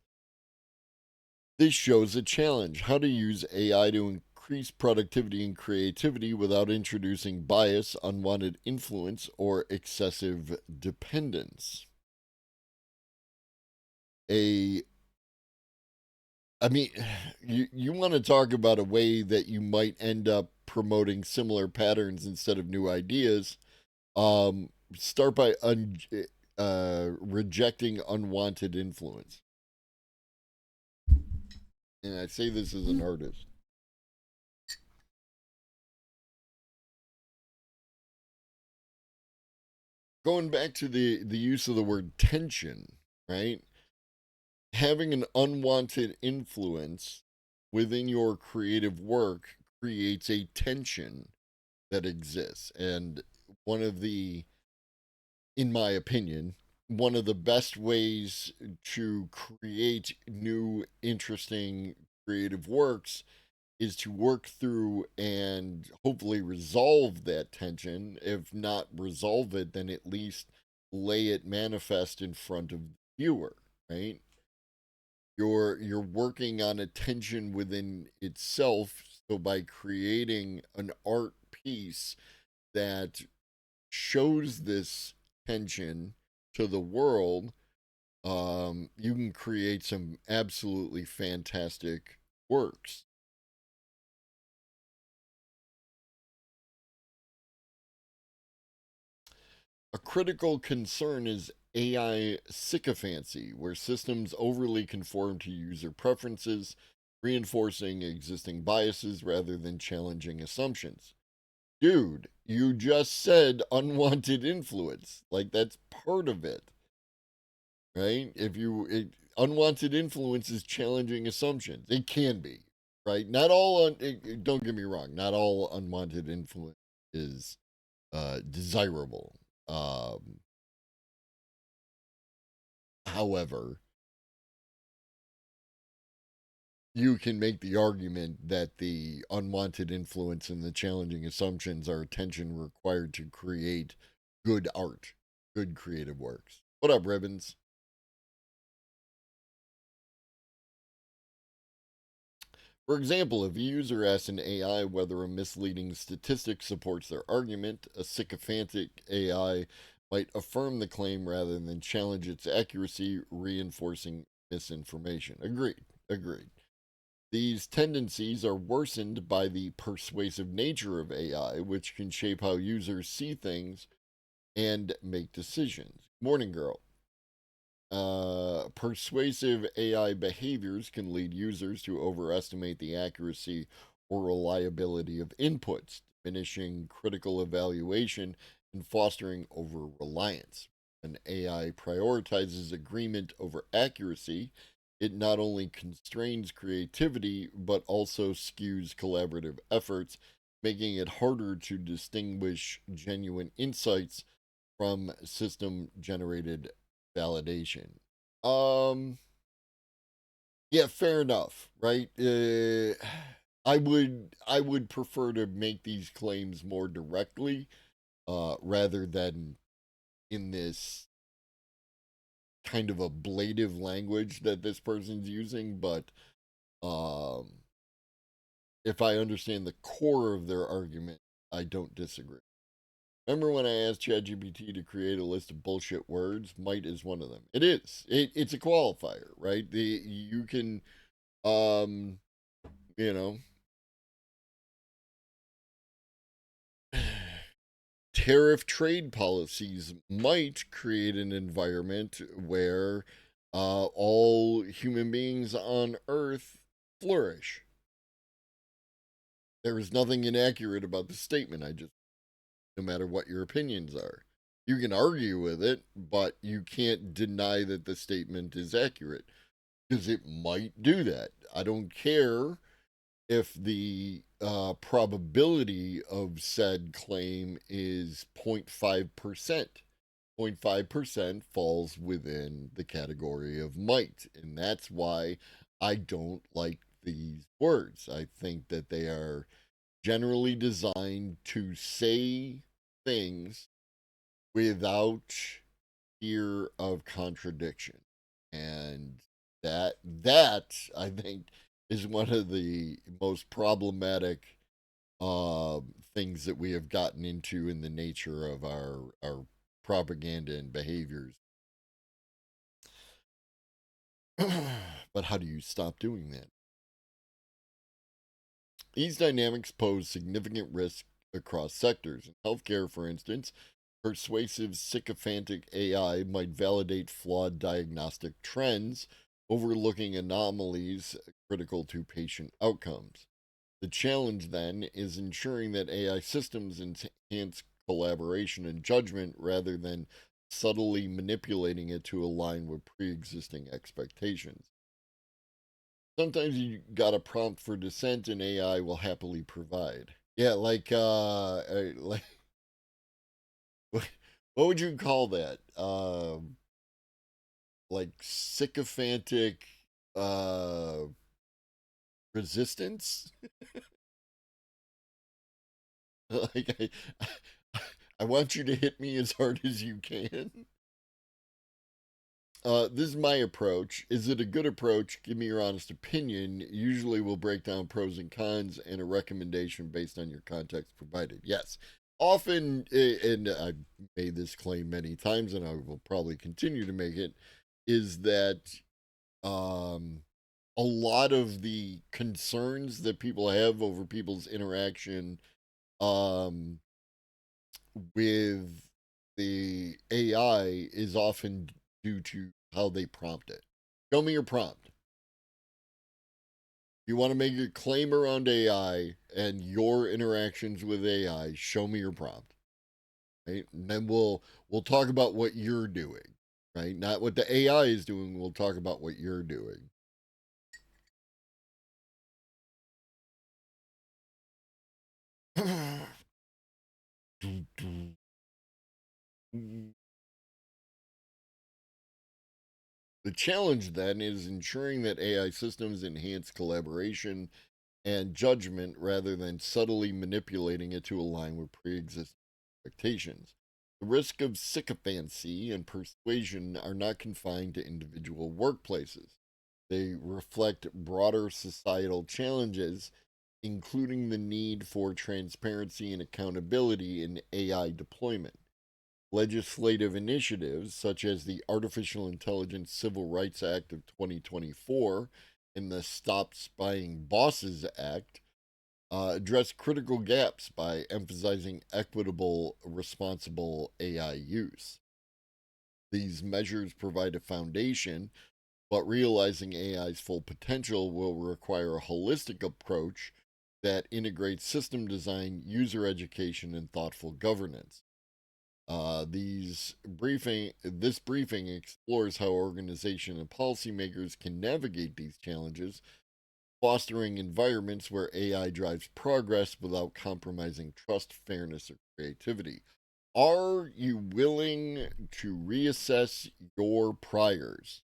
This shows a challenge how to use AI to increase productivity and creativity without introducing bias, unwanted influence, or excessive dependence. I mean, you want to talk about a way that you might end up promoting similar patterns instead of new ideas. Start by rejecting unwanted influence. And I say this as an artist. Going back to the use of the word tension, right? Having an unwanted influence within your creative work creates a tension that exists. And one of the, in my opinion, one of the best ways to create new, interesting, creative works is to work through and hopefully resolve that tension. If not resolve it, then at least lay it manifest in front of the viewer, right? You're working on a tension within itself. So by creating an art piece that shows this tension to the world, you can create some absolutely fantastic works. A critical concern is AI sycophancy, where systems overly conform to user preferences, reinforcing existing biases rather than challenging assumptions. Dude, you just said unwanted influence. Like, that's part of it, right? unwanted influence is challenging assumptions. It can be, right? Not all, don't get me wrong, not all unwanted influence is desirable. However, you can make the argument that the unwanted influence and the challenging assumptions are attention required to create good art, good creative works. What up, Ribbons? For example, if a user asks an AI whether a misleading statistic supports their argument, a sycophantic AI might affirm the claim rather than challenge its accuracy, reinforcing misinformation. Agreed. Agreed. These tendencies are worsened by the persuasive nature of AI, which can shape how users see things and make decisions. Morning, girl. Persuasive AI behaviors can lead users to overestimate the accuracy or reliability of inputs, diminishing critical evaluation and fostering over reliance. When AI prioritizes agreement over accuracy, it not only constrains creativity, but also skews collaborative efforts, making it harder to distinguish genuine insights from system generated validation. Yeah, fair enough, right? I would prefer to make these claims more directly, rather than in this kind of ablative language that this person's using. But if I understand the core of their argument, I don't disagree. Remember when I asked ChatGPT to create a list of bullshit words? Might is one of them. It is. It's a qualifier, right? You can, um, you know, tariff trade policies might create an environment where all human beings on Earth flourish. There is nothing inaccurate about the statement I just, no matter what your opinions are. You can argue with it, but you can't deny that the statement is accurate because it might do that. I don't care if the probability of said claim is 0.5%. 0.5% falls within the category of might, and that's why I don't like these words. I think that they are generally designed to say things without fear of contradiction. And that I think is one of the most problematic things that we have gotten into in the nature of our propaganda and behaviors. But how do you stop doing that? These dynamics pose significant risk across sectors. In healthcare, for instance, persuasive sycophantic AI might validate flawed diagnostic trends, overlooking anomalies critical to patient outcomes. The challenge then is ensuring that AI systems enhance collaboration and judgment rather than subtly manipulating it to align with pre existing expectations. Sometimes you got a prompt for dissent and AI will happily provide. Yeah, like what would you call that? Like sycophantic uh resistance? like I want you to hit me as hard as you can. This is my approach. Is it a good approach? Give me your honest opinion. Usually we'll break down pros and cons and a recommendation based on your context provided. Yes. Often, and I've made this claim many times and I will probably continue to make it, is that a lot of the concerns that people have over people's interaction um, with the AI is often due to how they prompt it. Show me your prompt. You want to make a claim around AI and your interactions with AI, show me your prompt. Right? And then we'll talk about what you're doing. right? Not what the AI is doing. We'll talk about what you're doing. The challenge then is ensuring that AI systems enhance collaboration and judgment rather than subtly manipulating it to align with pre existing expectations. The risk of sycophancy and persuasion are not confined to individual workplaces. They reflect broader societal challenges, including the need for transparency and accountability in AI deployment. Legislative initiatives such as the Artificial Intelligence Civil Rights Act of 2024 and the Stop Spying Bosses Act address critical gaps by emphasizing equitable, responsible AI use. These measures provide a foundation, but realizing AI's full potential will require a holistic approach that integrates system design, user education, and thoughtful governance. This briefing explores how organization and policymakers can navigate these challenges, fostering environments where AI drives progress without compromising trust, fairness, or creativity. Are you willing to reassess your priors?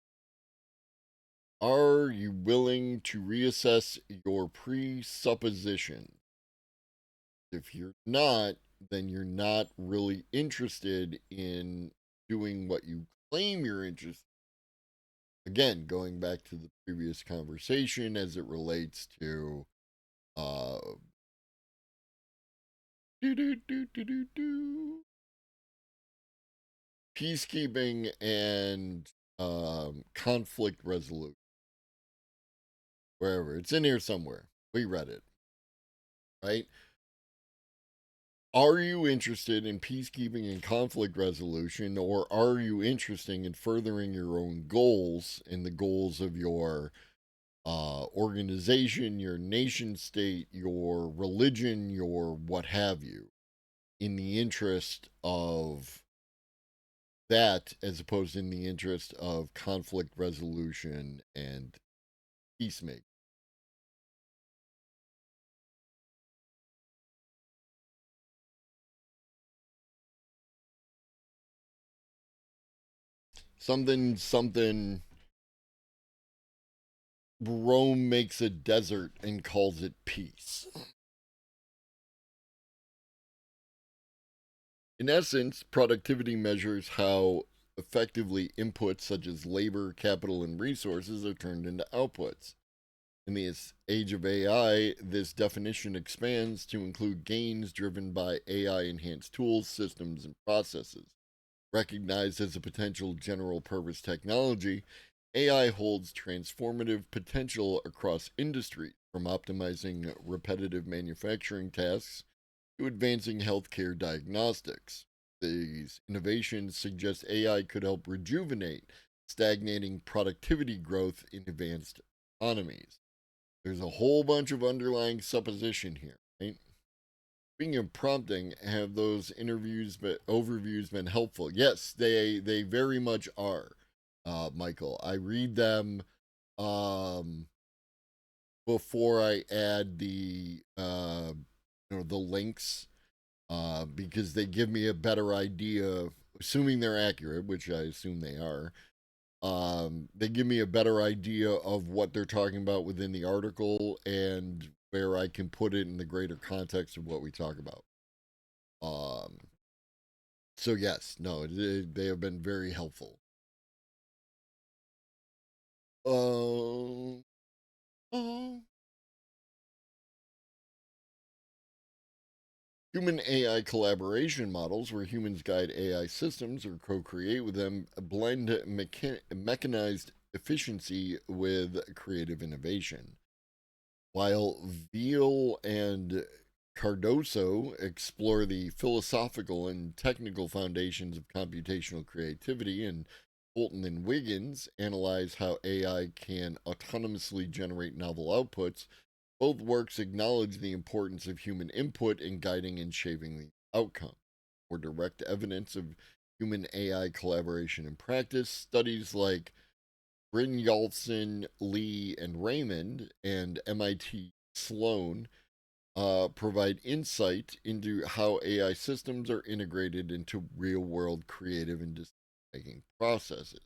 Are you willing to reassess your presuppositions? If you're not, then you're not really interested in doing what you claim you're interested. Again, going back to the previous conversation as it relates to uh peacekeeping and conflict resolution. Wherever. It's in here somewhere. We read it. Right? Are you interested in peacekeeping and conflict resolution, or are you interested in furthering your own goals and the goals of your organization, your nation state, your religion, your what have you, in the interest of that, as opposed to in the interest of conflict resolution and peacemaking? Something. Rome makes a desert and calls it peace. In essence, productivity measures how effectively inputs such as labor, capital, and resources are turned into outputs. In this age of AI, this definition expands to include gains driven by AI enhanced tools, systems, and processes. Recognized as a potential general purpose technology, AI holds transformative potential across industries, from optimizing repetitive manufacturing tasks to advancing healthcare diagnostics. These innovations suggest AI could help rejuvenate stagnating productivity growth in advanced economies. There's a whole bunch of underlying supposition here, right? Speaking of prompting, have those overviews been helpful? Yes, they very much are, Michael. I read them um, before I add the links, because they give me a better idea, assuming they're accurate, which I assume they are. They give me a better idea of what they're talking about within the article and where I can put it in the greater context of what we talk about. Um, so yes, no, they have been very helpful. Uh, uh, Human AI collaboration models, where humans guide AI systems or co create with them, blend mechanized efficiency with creative innovation. While Veal and Cardoso explore the philosophical and technical foundations of computational creativity, and Bolton and Wiggins analyze how AI can autonomously generate novel outputs, both works acknowledge the importance of human input in guiding and shaping the outcome. More direct evidence of human AI collaboration in practice. Studies like Brynjolfsson, Lee, and Raymond, and MIT Sloan provide insight into how AI systems are integrated into real world creative and decision making processes.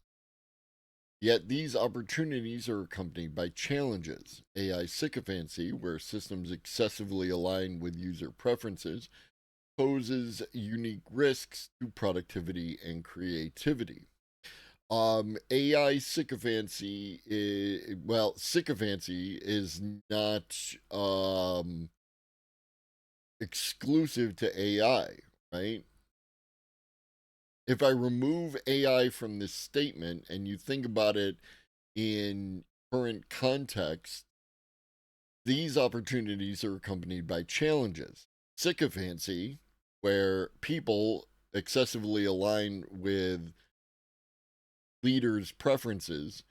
Yet these opportunities are accompanied by challenges. AI sycophancy, where systems excessively align with user preferences, poses unique risks to productivity and creativity. AI sycophancy sycophancy is not exclusive to AI, right? If I remove AI from this statement and you think about it in current context, these opportunities are accompanied by challenges. Sycophancy, where people excessively align with leaders' preferences,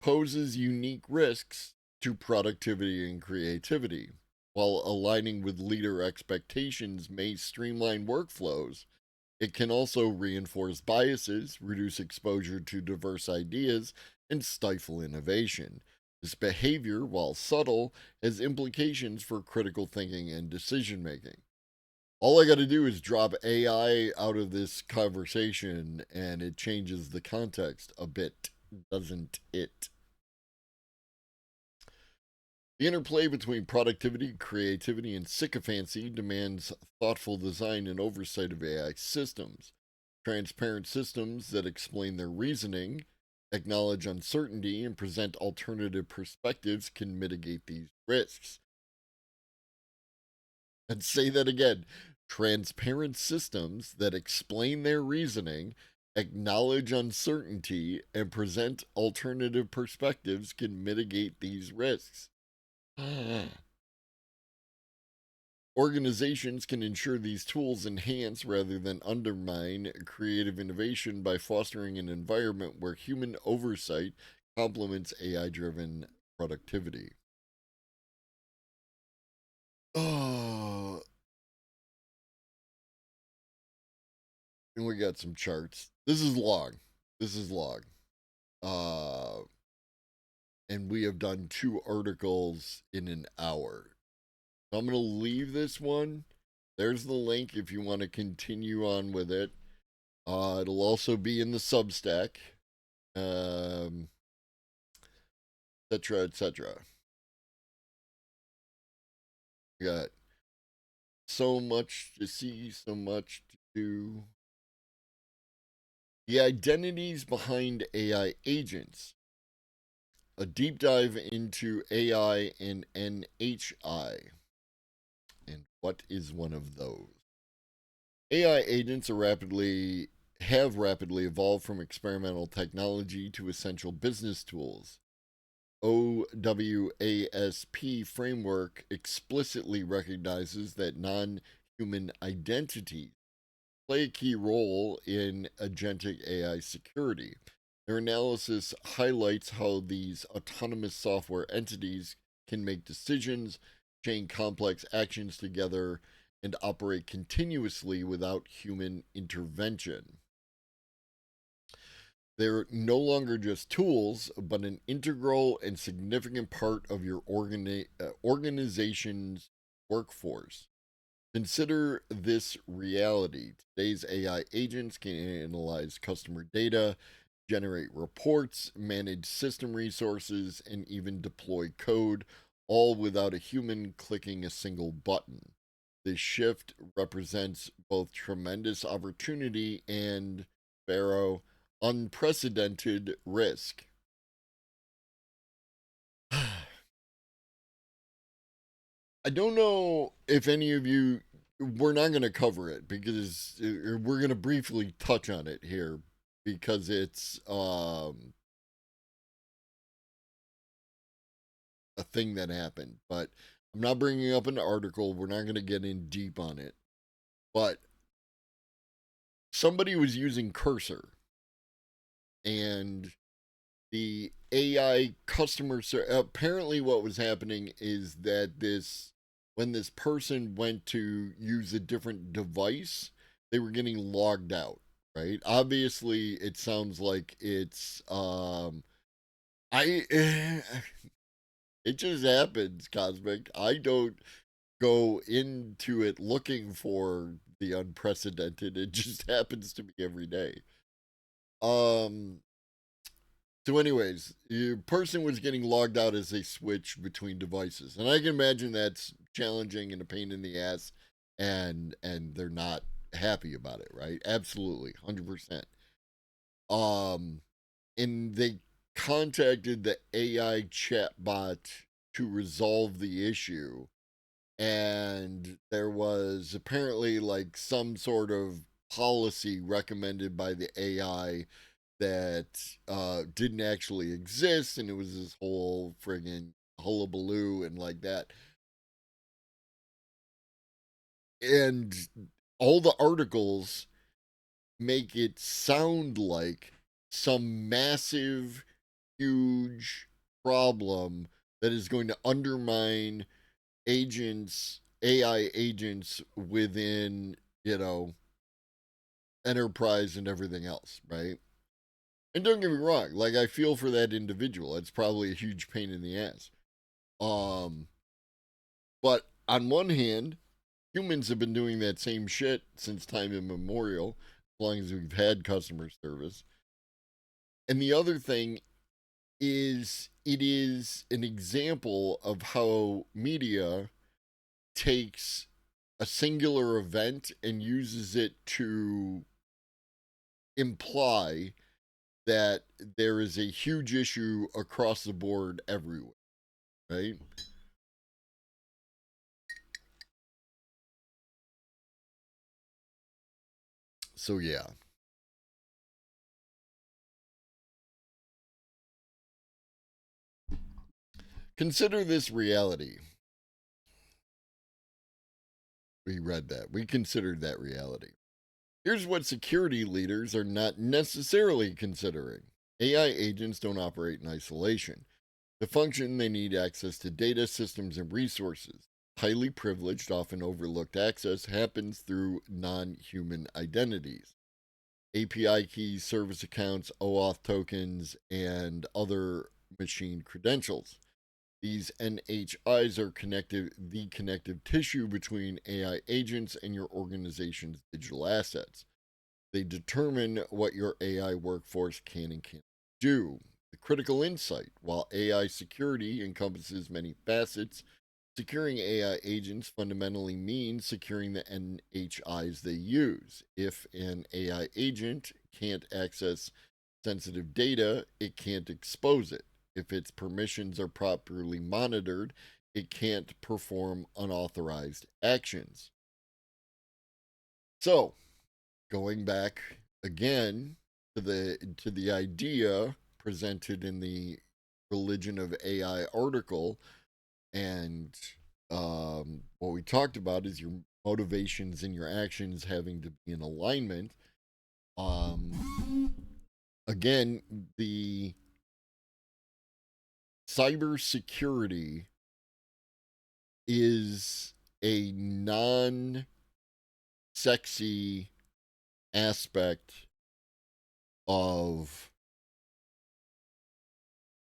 poses unique risks to productivity and creativity. While aligning with leader expectations may streamline workflows, it can also reinforce biases, reduce exposure to diverse ideas, and stifle innovation. This behavior, while subtle, has implications for critical thinking and decision making. All I got to do is drop AI out of this conversation and it changes the context a bit, doesn't it? The interplay between productivity, creativity, and sycophancy demands thoughtful design and oversight of AI systems. Transparent systems that explain their reasoning, acknowledge uncertainty, and present alternative perspectives can mitigate these risks. And say that again. Transparent systems that explain their reasoning, acknowledge uncertainty, and present alternative perspectives can mitigate these risks. Organizations can ensure these tools enhance rather than undermine creative innovation by fostering an environment where human oversight complements AI driven productivity. Oh, and we got some charts. This is log. This is log. Uh, and we have done 2 articles in an hour. So I'm going to leave this one. There's the link if you want to continue on with it. It'll also be in the Substack, etc., etc. We got so much to see, so much to do. The identities behind AI agents. A deep dive into AI and NHI. And what is one of those? AI agents have rapidly evolved from experimental technology to essential business tools. OWASP framework explicitly recognizes that non-human identities play a key role in agentic AI security. Their analysis highlights how these autonomous software entities can make decisions, chain complex actions together, and operate continuously without human intervention. They're no longer just tools, but an integral and significant part of your organization's workforce. Consider this reality. Today's AI agents can analyze customer data, generate reports, manage system resources, and even deploy code, all without a human clicking a single button. This shift represents both tremendous opportunity and, Pharaoh, unprecedented risk. I don't know if any of you, we're not going to cover it because we're going to briefly touch on it here because it's a thing that happened. But I'm not bringing up an article. We're not going to get in deep on it. But somebody was using Cursor and the AI customer apparently what was happening is that when this person went to use a different device, they were getting logged out, right? Obviously, it sounds like it's I it just happens, Cosmic. I don't go into it looking for the unprecedented. It just happens to me every day. Um so anyways, your person was getting logged out as they switch between devices. And I can imagine that's challenging and a pain in the ass, and they're not happy about it, right? Absolutely, 100%. Um and they contacted the AI chatbot to resolve the issue. And there was apparently like some sort of policy recommended by the AI that didn't actually exist, and it was this whole friggin' hullabaloo and like that. And all the articles make it sound like some massive, huge problem that is going to undermine AI agents within, you know, enterprise and everything else, right? And don't get me wrong, like I feel for that individual. It's probably a huge pain in the ass. Um, but on one hand, humans have been doing that same shit since time immemorial, as long as we've had customer service. And the other thing is, it is an example of how media takes a singular event and uses it to imply that there is a huge issue across the board everywhere, right? So, yeah. Consider this reality. We read that. We considered that reality. Here's what security leaders are not necessarily considering. AI agents don't operate in isolation. To function, they need access to data, systems, and resources. Highly privileged, often overlooked access happens through non human identities. API keys, service accounts, OAuth tokens, and other machine credentials. These NHIs are the connective tissue between AI agents and your organization's digital assets. They determine what your AI workforce can and can't do. The critical insight: while AI security encompasses many facets, securing AI agents fundamentally means securing the NHIs they use. If an AI agent can't access sensitive data, it can't expose it. If its permissions are properly monitored, it can't perform unauthorized actions. So, going back again to the idea presented in the Religion of AI article, and what we talked about is your motivations and your actions having to be in alignment. Again, the cybersecurity is a non sexy aspect of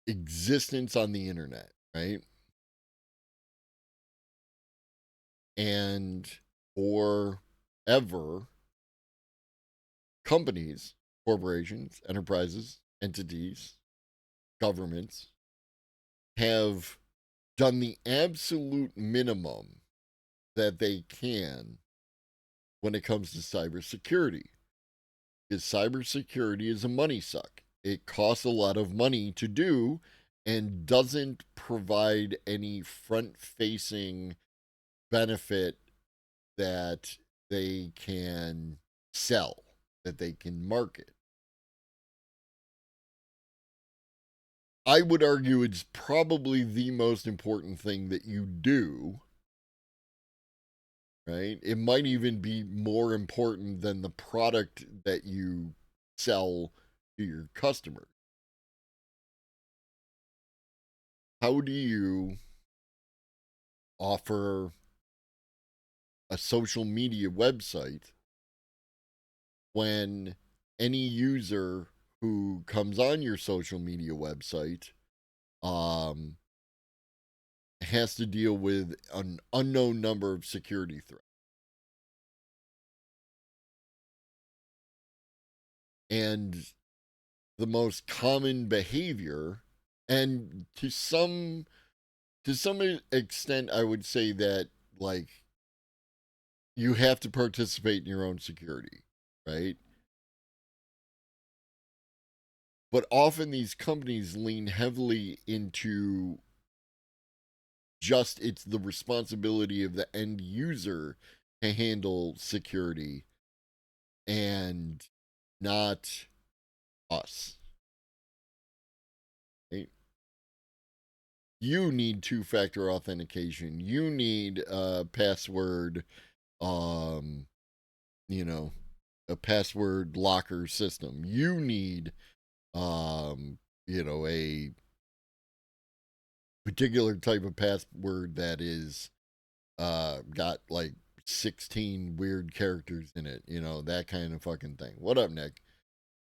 existence on the internet, right? And forever, companies, corporations, enterprises, entities, governments have done the absolute minimum that they can when it comes to cybersecurity. Because cybersecurity is a money suck. It costs a lot of money to do and doesn't provide any front facing benefit that they can sell, that they can market. I would argue it's probably the most important thing that you do, right? It might even be more important than the product that you sell to your customer. How do you offer a social media website when any user who comes on your social media website has to deal with an unknown number of security threats. And the most common behavior, and to some extent, I would say that, like, you have to participate in your own security, right? But often these companies lean heavily into just it's the responsibility of the end user to handle security and not us. Right? You need two-factor authentication. You need a password, um, you know, a password locker system. You need, a particular type of password that is got like 16 weird characters in it, that kind of fucking thing. What up, Nick?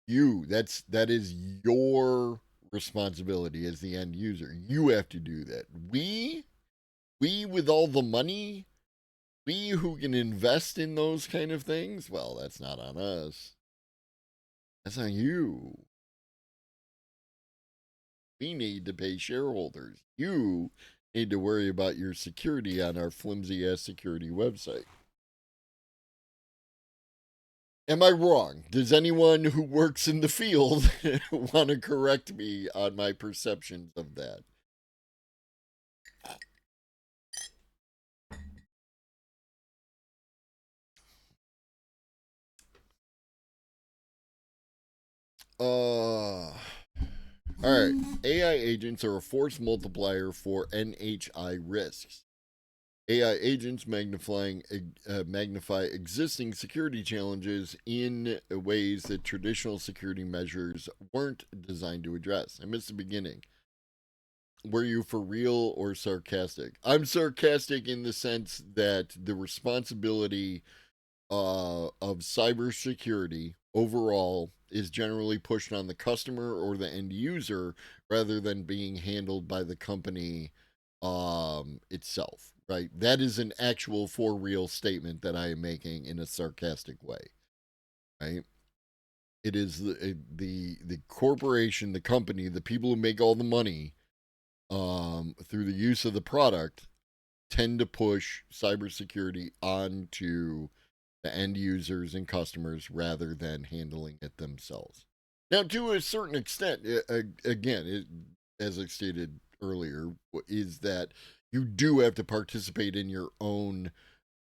That is your responsibility as the end user. You have to do that. We with all the money, we who can invest in those kind of things, well, that's not on us. That's on you. We need to pay shareholders. You need to worry about your security on our flimsy ass security website. Am I wrong? Does anyone who works in the field want to correct me on my perceptions of that? All right. AI agents are a force multiplier for NHI risks. AI agents magnify existing security challenges in ways that traditional security measures weren't designed to address. I missed the beginning. Were you for real or sarcastic? I'm sarcastic in the sense that the responsibility of cybersecurity overall is generally pushed on the customer or the end user rather than being handled by the company itself, right? That is an actual for real statement that I am making in a sarcastic way, right? It is the corporation, the company, the people who make all the money through the use of the product tend to push cybersecurity onto the end users and customers rather than handling it themselves. Now, to a certain extent, as I stated earlier, is that you do have to participate in your own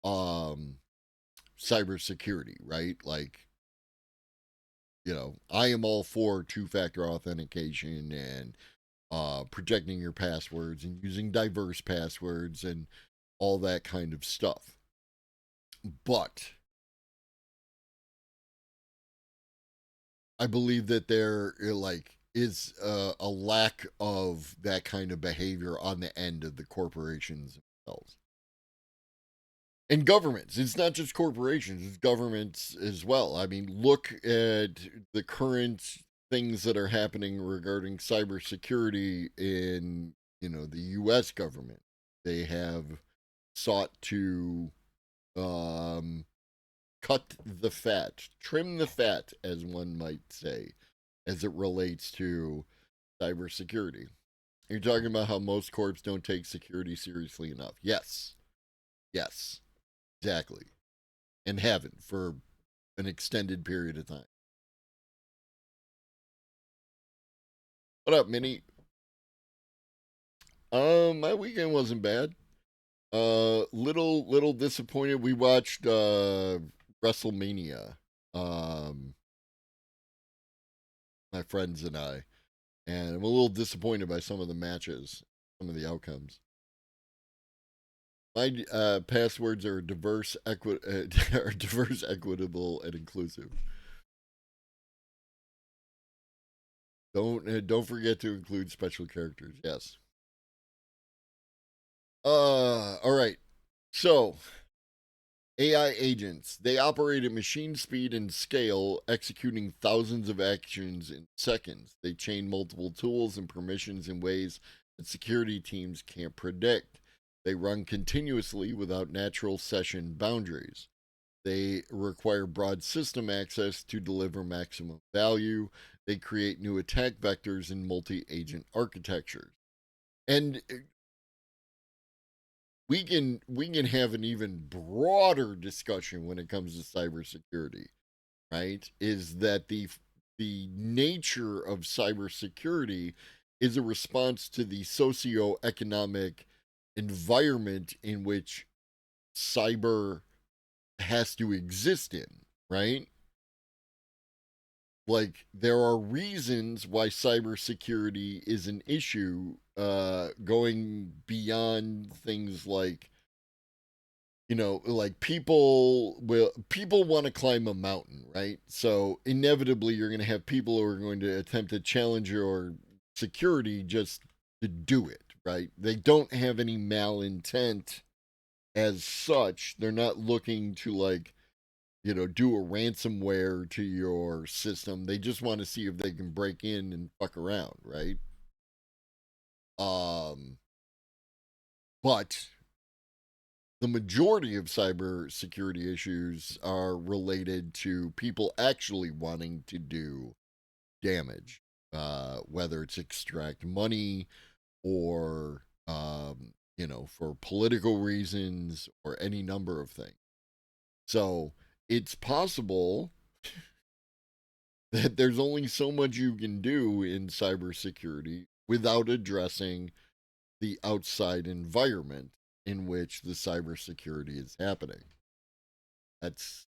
cybersecurity, right? Like, I am all for two-factor authentication and protecting your passwords and using diverse passwords and all that kind of stuff. But I believe that there is a lack of that kind of behavior on the end of the corporations themselves. And governments. It's not just corporations, it's governments as well. I mean, look at the current things that are happening regarding cybersecurity in, the US government. They have sought to cut the fat, trim the fat, as one might say, as it relates to cybersecurity. You're talking about how most corps don't take security seriously enough. Yes. Yes. Exactly. And haven't for an extended period of time. What up, Minnie? My weekend wasn't bad. Little disappointed. We watched WrestleMania. My friends and I. And I'm a little disappointed by some of the matches, some of the outcomes. My passwords are diverse, are diverse, equitable, and inclusive. Don't forget to include special characters. Yes. All right. So AI agents, they operate at machine speed and scale, executing thousands of actions in seconds. They chain multiple tools and permissions in ways that security teams can't predict. They run continuously without natural session boundaries. They require broad system access to deliver maximum value. They create new attack vectors in multi agent architectures. And we can have an even broader discussion when it comes to cybersecurity, right? Is that the nature of cybersecurity is a response to the socioeconomic environment in which cyber has to exist in, right? Like there are reasons why cybersecurity is an issue, going beyond things like, like people want to climb a mountain, right? So inevitably you're going to have people who are going to attempt to challenge your security just to do it, right? They don't have any malintent as such. They're not looking to, like, do a ransomware to your system. They just want to see if they can break in and fuck around, right? But the majority of cybersecurity issues are related to people actually wanting to do damage, whether it's extract money or, for political reasons or any number of things. So it's possible that there's only so much you can do in cybersecurity without addressing the outside environment in which the cybersecurity is happening. That's,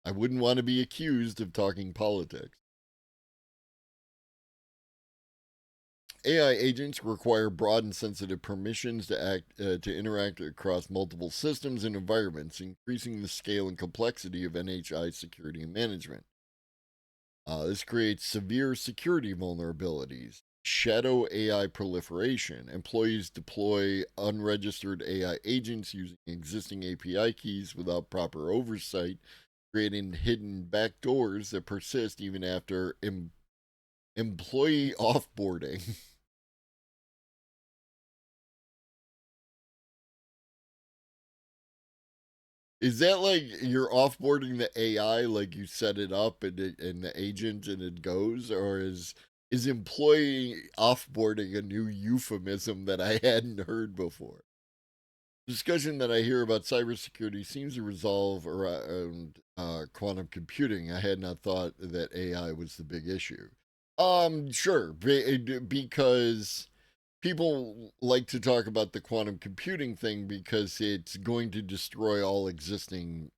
I wouldn't want to be accused of talking politics. AI agents require broad and sensitive permissions to interact across multiple systems and environments, increasing the scale and complexity of NHI security and management. This creates severe security vulnerabilities. Shadow AI proliferation. Employees deploy unregistered AI agents using existing API keys without proper oversight, creating hidden backdoors that persist even after employee offboarding. Is that like you're offboarding the AI, like you set it up and the agent and it goes, or is employee offboarding a new euphemism that I hadn't heard before? Discussion that I hear about cybersecurity seems to resolve around quantum computing. I had not thought that AI was the big issue. Sure, because people like to talk about the quantum computing thing because it's going to destroy all existing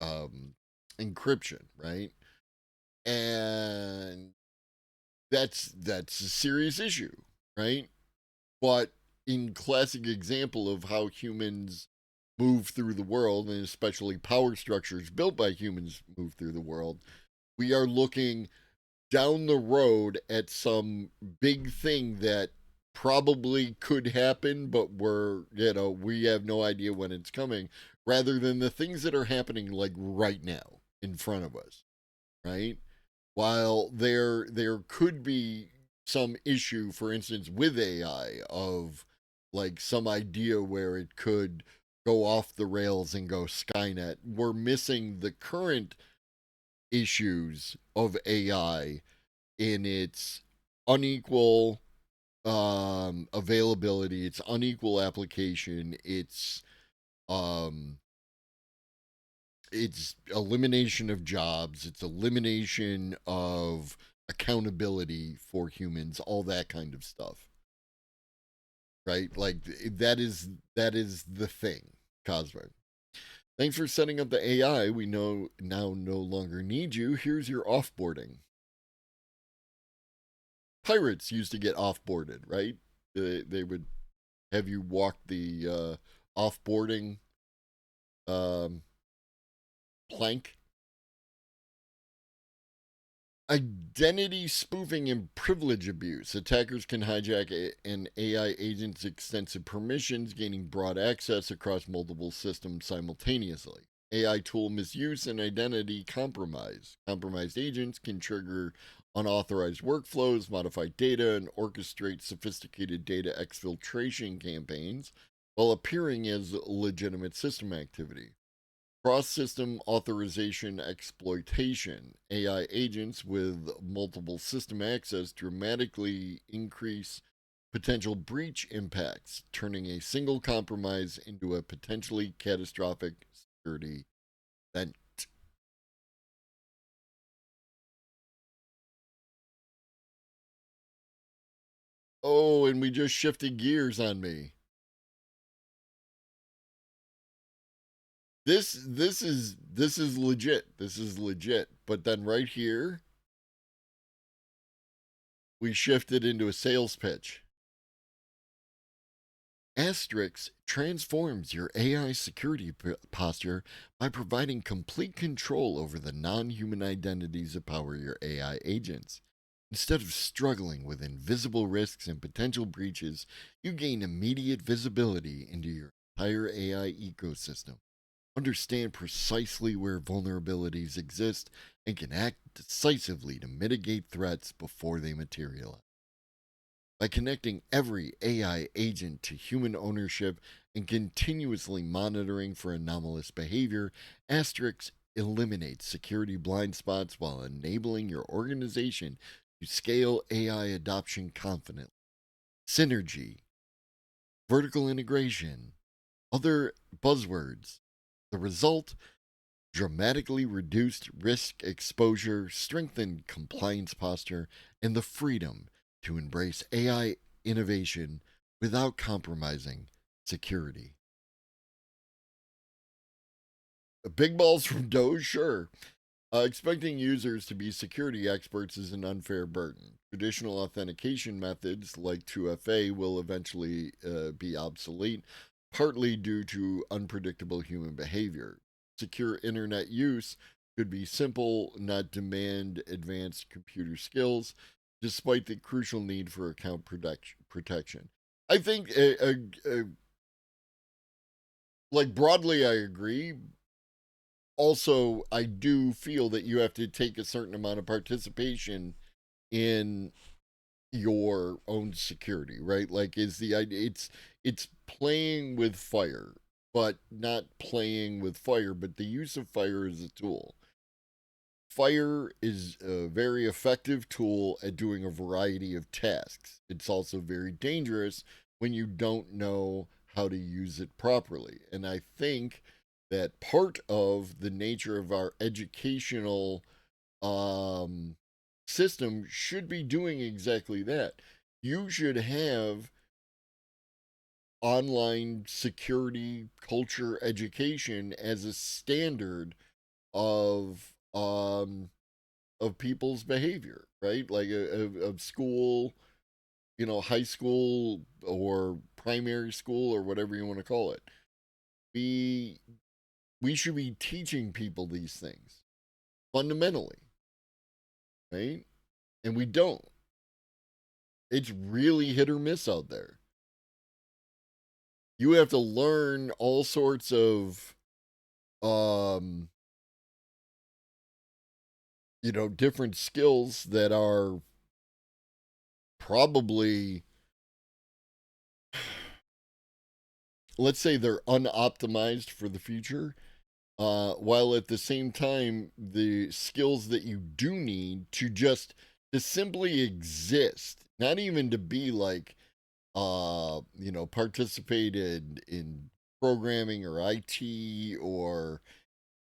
um, encryption, right? And that's a serious issue, right? But in classic example of how humans move through the world, and especially power structures built by humans move through the world, we are looking down the road at some big thing that probably could happen, but we have no idea when it's coming, rather than the things that are happening like right now in front of us, right? While there could be some issue, for instance, with AI of like some idea where it could go off the rails and go Skynet, we're missing the current issues of AI in its unequal availability, its unequal application, um its elimination of jobs, its elimination of accountability for humans, all that kind of stuff. Right? Like that is the thing, Cosmo. Thanks for setting up the AI. We know now no longer need you. Here's your offboarding. Pirates used to get offboarded, right? They would have you walk the offboarding um, plank. Identity spoofing and privilege abuse. Attackers can hijack an AI agent's extensive permissions, gaining broad access across multiple systems simultaneously. AI tool misuse and identity compromise. Compromised agents can trigger unauthorized workflows, modify data, and orchestrate sophisticated data exfiltration campaigns while appearing as legitimate system activity. Cross-system authorization exploitation. AI agents with multiple system access dramatically increase potential breach impacts, turning a single compromise into a potentially catastrophic security event. Oh, and we just shifted gears on me. This is legit. This is legit. But then right here, we shifted into a sales pitch. Asterix transforms your AI security posture by providing complete control over the non human identities that power your AI agents. Instead of struggling with invisible risks and potential breaches, you gain immediate visibility into your entire AI ecosystem. Understand precisely where vulnerabilities exist and can act decisively to mitigate threats before they materialize. By connecting every AI agent to human ownership and continuously monitoring for anomalous behavior, Asterix eliminates security blind spots while enabling your organization to scale AI adoption confidently. Synergy, vertical integration, other buzzwords. The result: dramatically reduced risk exposure, strengthened compliance posture, and the freedom to embrace AI innovation without compromising security. Big balls from Doge, sure. Expecting users to be security experts is an unfair burden. Traditional authentication methods like 2FA will eventually be obsolete, partly due to unpredictable human behavior. Secure internet use could be simple, not demand advanced computer skills, despite the crucial need for account protection. I think, like broadly, I agree. Also, I do feel that you have to take a certain amount of participation in your own security, right? Like, is the idea it's playing with fire, but not playing with fire, but the use of fire as a tool. Fire is a very effective tool at doing a variety of tasks. It's also very dangerous when you don't know how to use it properly. And I think that part of the nature of our educational system should be doing exactly that. You should have online security culture education as a standard of people's behavior, right? Like of school, high school or primary school or whatever you want to call it. We we should be teaching people these things fundamentally, right? And we don't. It's really hit or miss out there. You have to learn all sorts of um different skills that are probably, let's say, they're unoptimized for the future, while at the same time the skills that you do need to simply exist, not even to be like participate in programming or IT or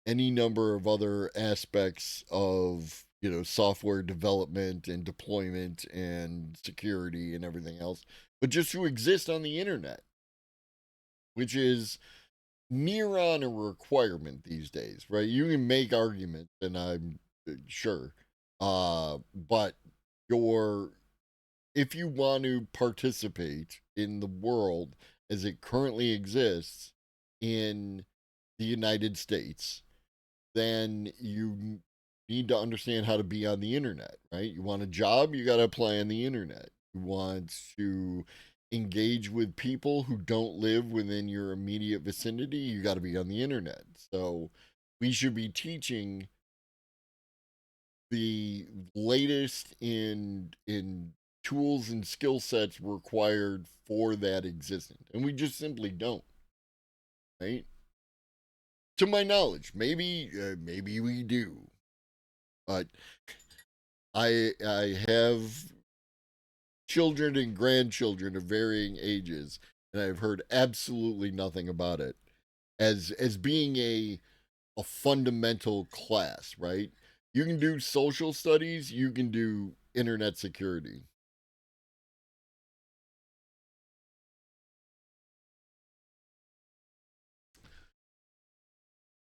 any number of other aspects of software development and deployment and security and everything else, but just to exist on the internet, which is near on a requirement these days, right? You can make arguments, and I'm sure, but your if you want to participate in the world as it currently exists in the United States, then you need to understand how to be on the internet, right? You want a job, you got to apply on the internet. You want to engage with people who don't live within your immediate vicinity, you got to be on the internet. So we should be teaching the latest in tools and skill sets required for that existence, and we just simply don't, right? To my knowledge, maybe we do, but I have children and grandchildren of varying ages, and I've heard absolutely nothing about it as being a fundamental class, right? You can do social studies, you can do internet security.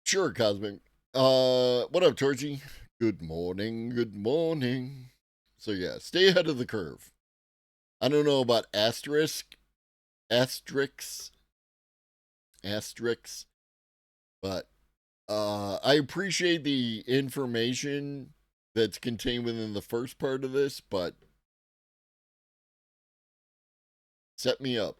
Sure, Cosmic. What up, Torchy? Good morning, good morning. So yeah, stay ahead of the curve. I don't know about asterisks, but I appreciate the information that's contained within the first part of this, but set me up.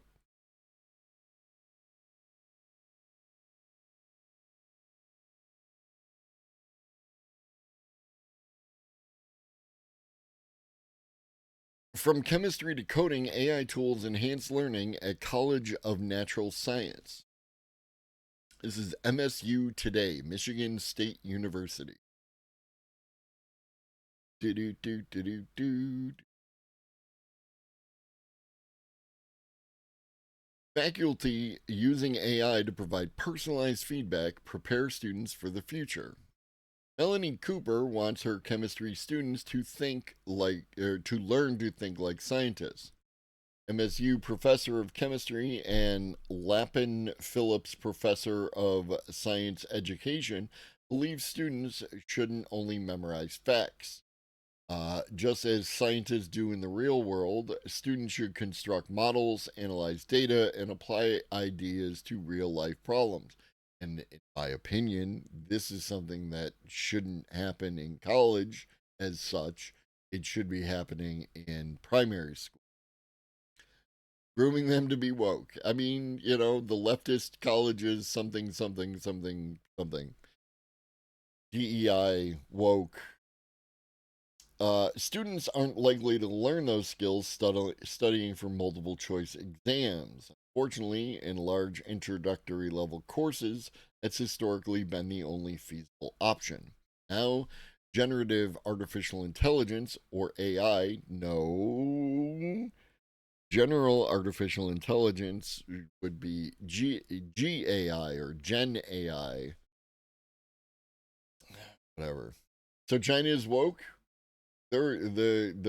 From chemistry to coding, AI tools enhance learning at College of Natural Science. This is MSU Today, Michigan State University. Faculty using AI to provide personalized feedback, prepare students for the future. Melanie Cooper wants her chemistry students to to learn to think like scientists. MSU professor of chemistry and Lappin Phillips professor of science education believes students shouldn't only memorize facts. Just as scientists do in the real world, students should construct models, analyze data, and apply ideas to real life problems. And in my opinion, this is something that shouldn't happen in college as such. It should be happening in primary school. Grooming them to be woke. I mean, the leftist colleges, something, something, something, something. DEI, woke. Students aren't likely to learn those skills studying for multiple choice exams. Fortunately, in large introductory level courses, that's historically been the only feasible option. Now, generative artificial intelligence, or AI, no. General artificial intelligence would be GAI or Gen AI. Whatever. So China is woke. The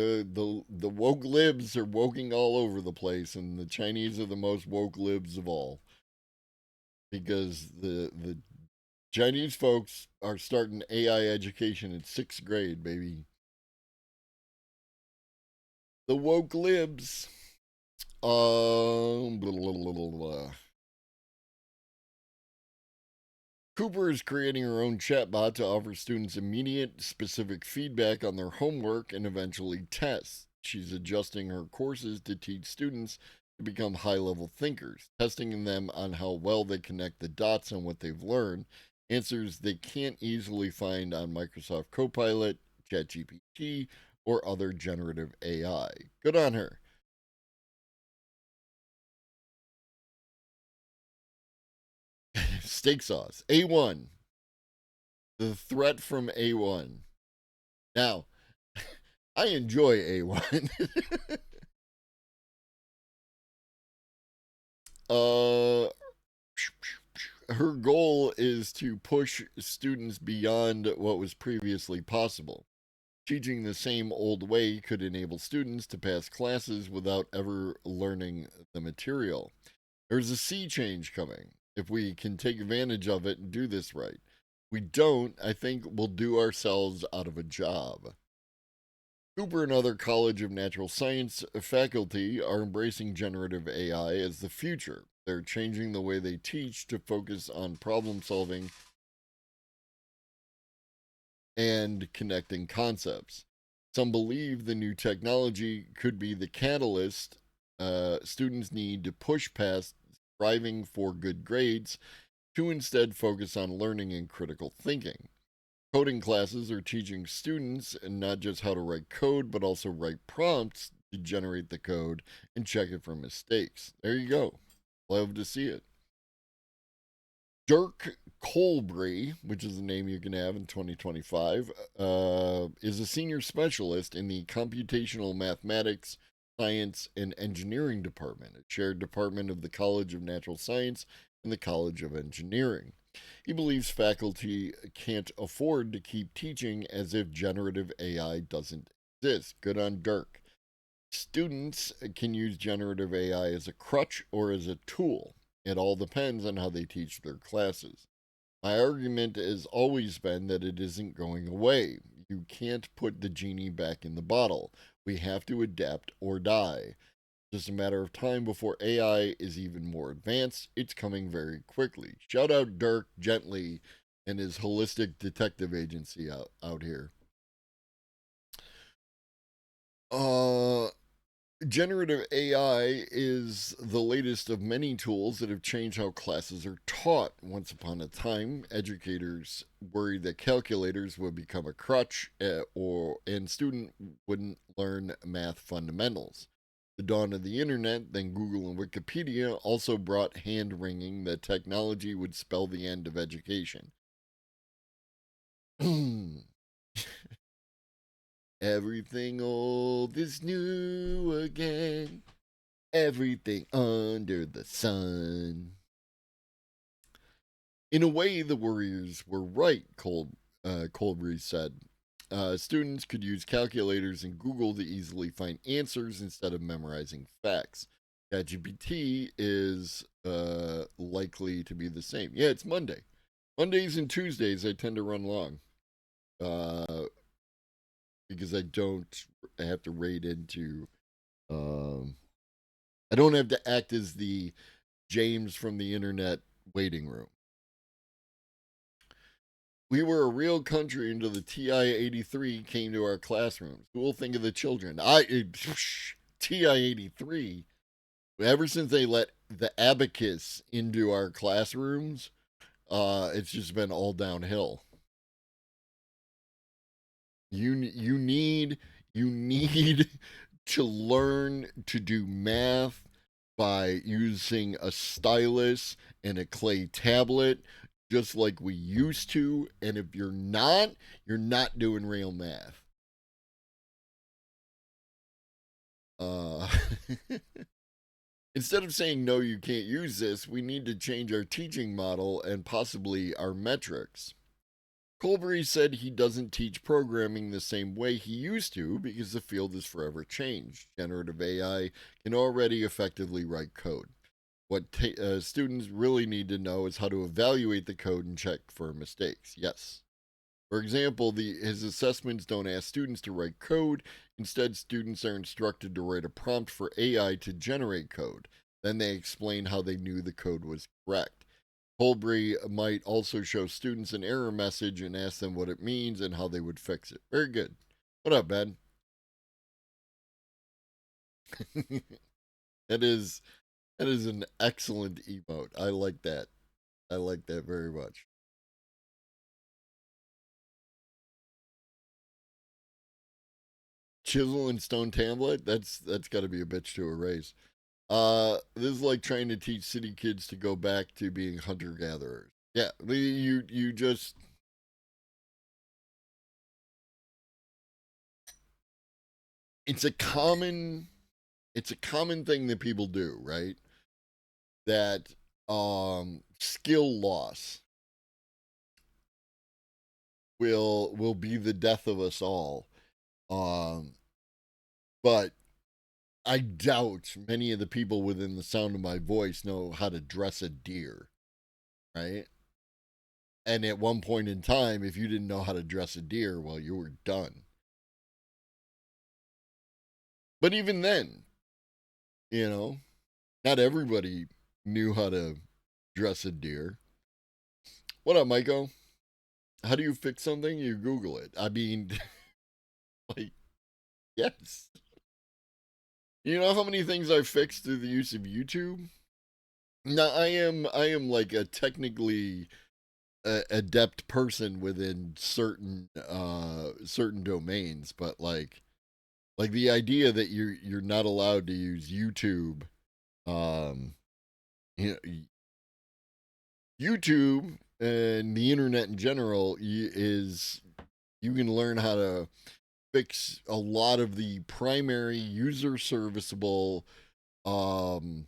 woke libs are woking all over the place, and the Chinese are the most woke libs of all, because the Chinese folks are starting AI education in 6th grade, baby. The woke libs. Blah, blah, blah, blah. Cooper is creating her own chatbot to offer students immediate, specific feedback on their homework and eventually tests. She's adjusting her courses to teach students to become high level thinkers, testing them on how well they connect the dots on what they've learned, answers they can't easily find on Microsoft Copilot, ChatGPT, or other generative AI. Good on her. Steak sauce. A1. The threat from A1. Now, I enjoy A1. Her goal is to push students beyond what was previously possible. Teaching the same old way could enable students to pass classes without ever learning the material. There's a sea change coming if we can take advantage of it and do this right. We don't, I think we'll do ourselves out of a job. Cooper and other College of Natural Science faculty are embracing generative AI as the future. They're changing the way they teach to focus on problem solving and connecting concepts. Some believe the new technology could be the catalyst students need to push past striving for good grades to instead focus on learning and critical thinking. Coding classes are teaching students not just how to write code, but also write prompts to generate the code and check it for mistakes. There you go. Love to see it. Dirk Colbury, which is the name you can have in 2025, is a senior specialist in the computational mathematics, science, and engineering department, a shared department of the College of Natural Science and the College of Engineering. He believes faculty can't afford to keep teaching as if generative AI doesn't exist. Good on Dirk. Students can use generative AI as a crutch or as a tool. It all depends on how they teach their classes. My argument has always been that it isn't going away. You can't put the genie back in the bottle. We have to adapt or die. It's just a matter of time before AI is even more advanced. It's coming very quickly. Shout out Dirk Gently and his holistic detective agency out here. Generative AI is the latest of many tools that have changed how classes are taught. Once upon a time, educators worried that calculators would become a crutch and students wouldn't learn math fundamentals. The dawn of the internet, then Google and Wikipedia, also brought hand wringing that technology would spell the end of education. Everything old is new again. Everything under the sun. In a way, the Warriors were right, Colbury said. Students could use calculators and Google to easily find answers instead of memorizing facts. ChatGPT is likely to be the same. Yeah, it's Monday. Mondays and Tuesdays, I tend to run long. Because I don't have to raid into. I don't have to act as the James from the internet waiting room. We were a real country until the TI-83 came to our classrooms. Who will think of the children? TI-83. Ever since they let the abacus into our classrooms, it's just been all downhill. You need to learn to do math by using a stylus and a clay tablet just like we used to, and if you're not doing real math. Instead of saying no, you can't use this, we need to change our teaching model and possibly our metrics. Colbury said he doesn't teach programming the same way he used to because the field has forever changed. Generative AI can already effectively write code. What students really need to know is how to evaluate the code and check for mistakes. Yes. For example, his assessments don't ask students to write code. Instead, students are instructed to write a prompt for AI to generate code. Then they explain how they knew the code was correct. Colbury might also show students an error message and ask them what it means and how they would fix it. Very good. What up, Ben? that is an excellent emote. I like that. I like that very much. Chisel and stone tablet. That's got to be a bitch to erase. This is like trying to teach city kids to go back to being hunter gatherers. Yeah, you just. It's a common thing that people do, right? That skill loss will be the death of us all. But I doubt many of the people within the sound of my voice know how to dress a deer, right? And at one point in time, if you didn't know how to dress a deer, well, you were done. But even then, not everybody knew how to dress a deer. What up, Maiko? How do you fix something? You Google it. I mean, like, yes. You know how many things I've fixed through the use of YouTube? Now, I am like a technically adept person within certain domains, but like the idea that you're not allowed to use YouTube, um, you know, YouTube and the internet in general is you can learn how to fix a lot of the primary user serviceable um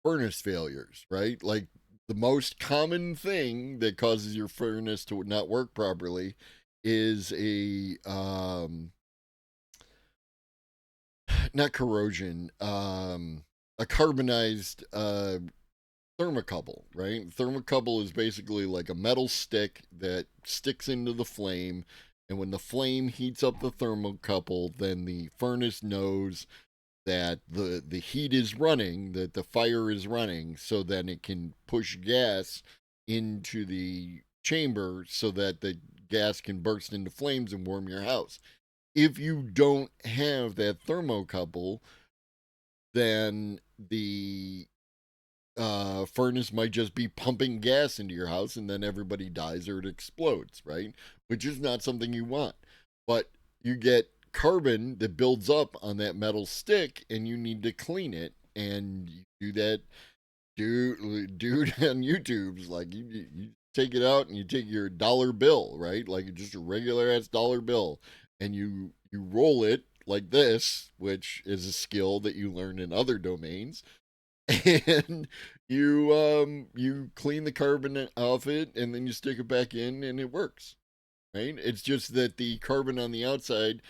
furnace failures, right? Like the most common thing that causes your furnace to not work properly is a not corrosion, a carbonized thermocouple, right? Thermocouple is basically like a metal stick that sticks into the flame, and when the flame heats up the thermocouple, then the furnace knows that the heat is running, that the fire is running, so then it can push gas into the chamber so that the gas can burst into flames and warm your house. If you don't have that thermocouple, then the furnace might just be pumping gas into your house and then everybody dies or it explodes, right? Which is not something you want. But you get carbon that builds up on that metal stick and you need to clean it. And you do that, dude on YouTube's like, you take it out and you take your dollar bill, right? Like just a regular ass dollar bill, and you roll it like this, which is a skill that you learn in other domains, and you clean the carbon off it and then you stick it back in and it works, right? It's just that the carbon on the outside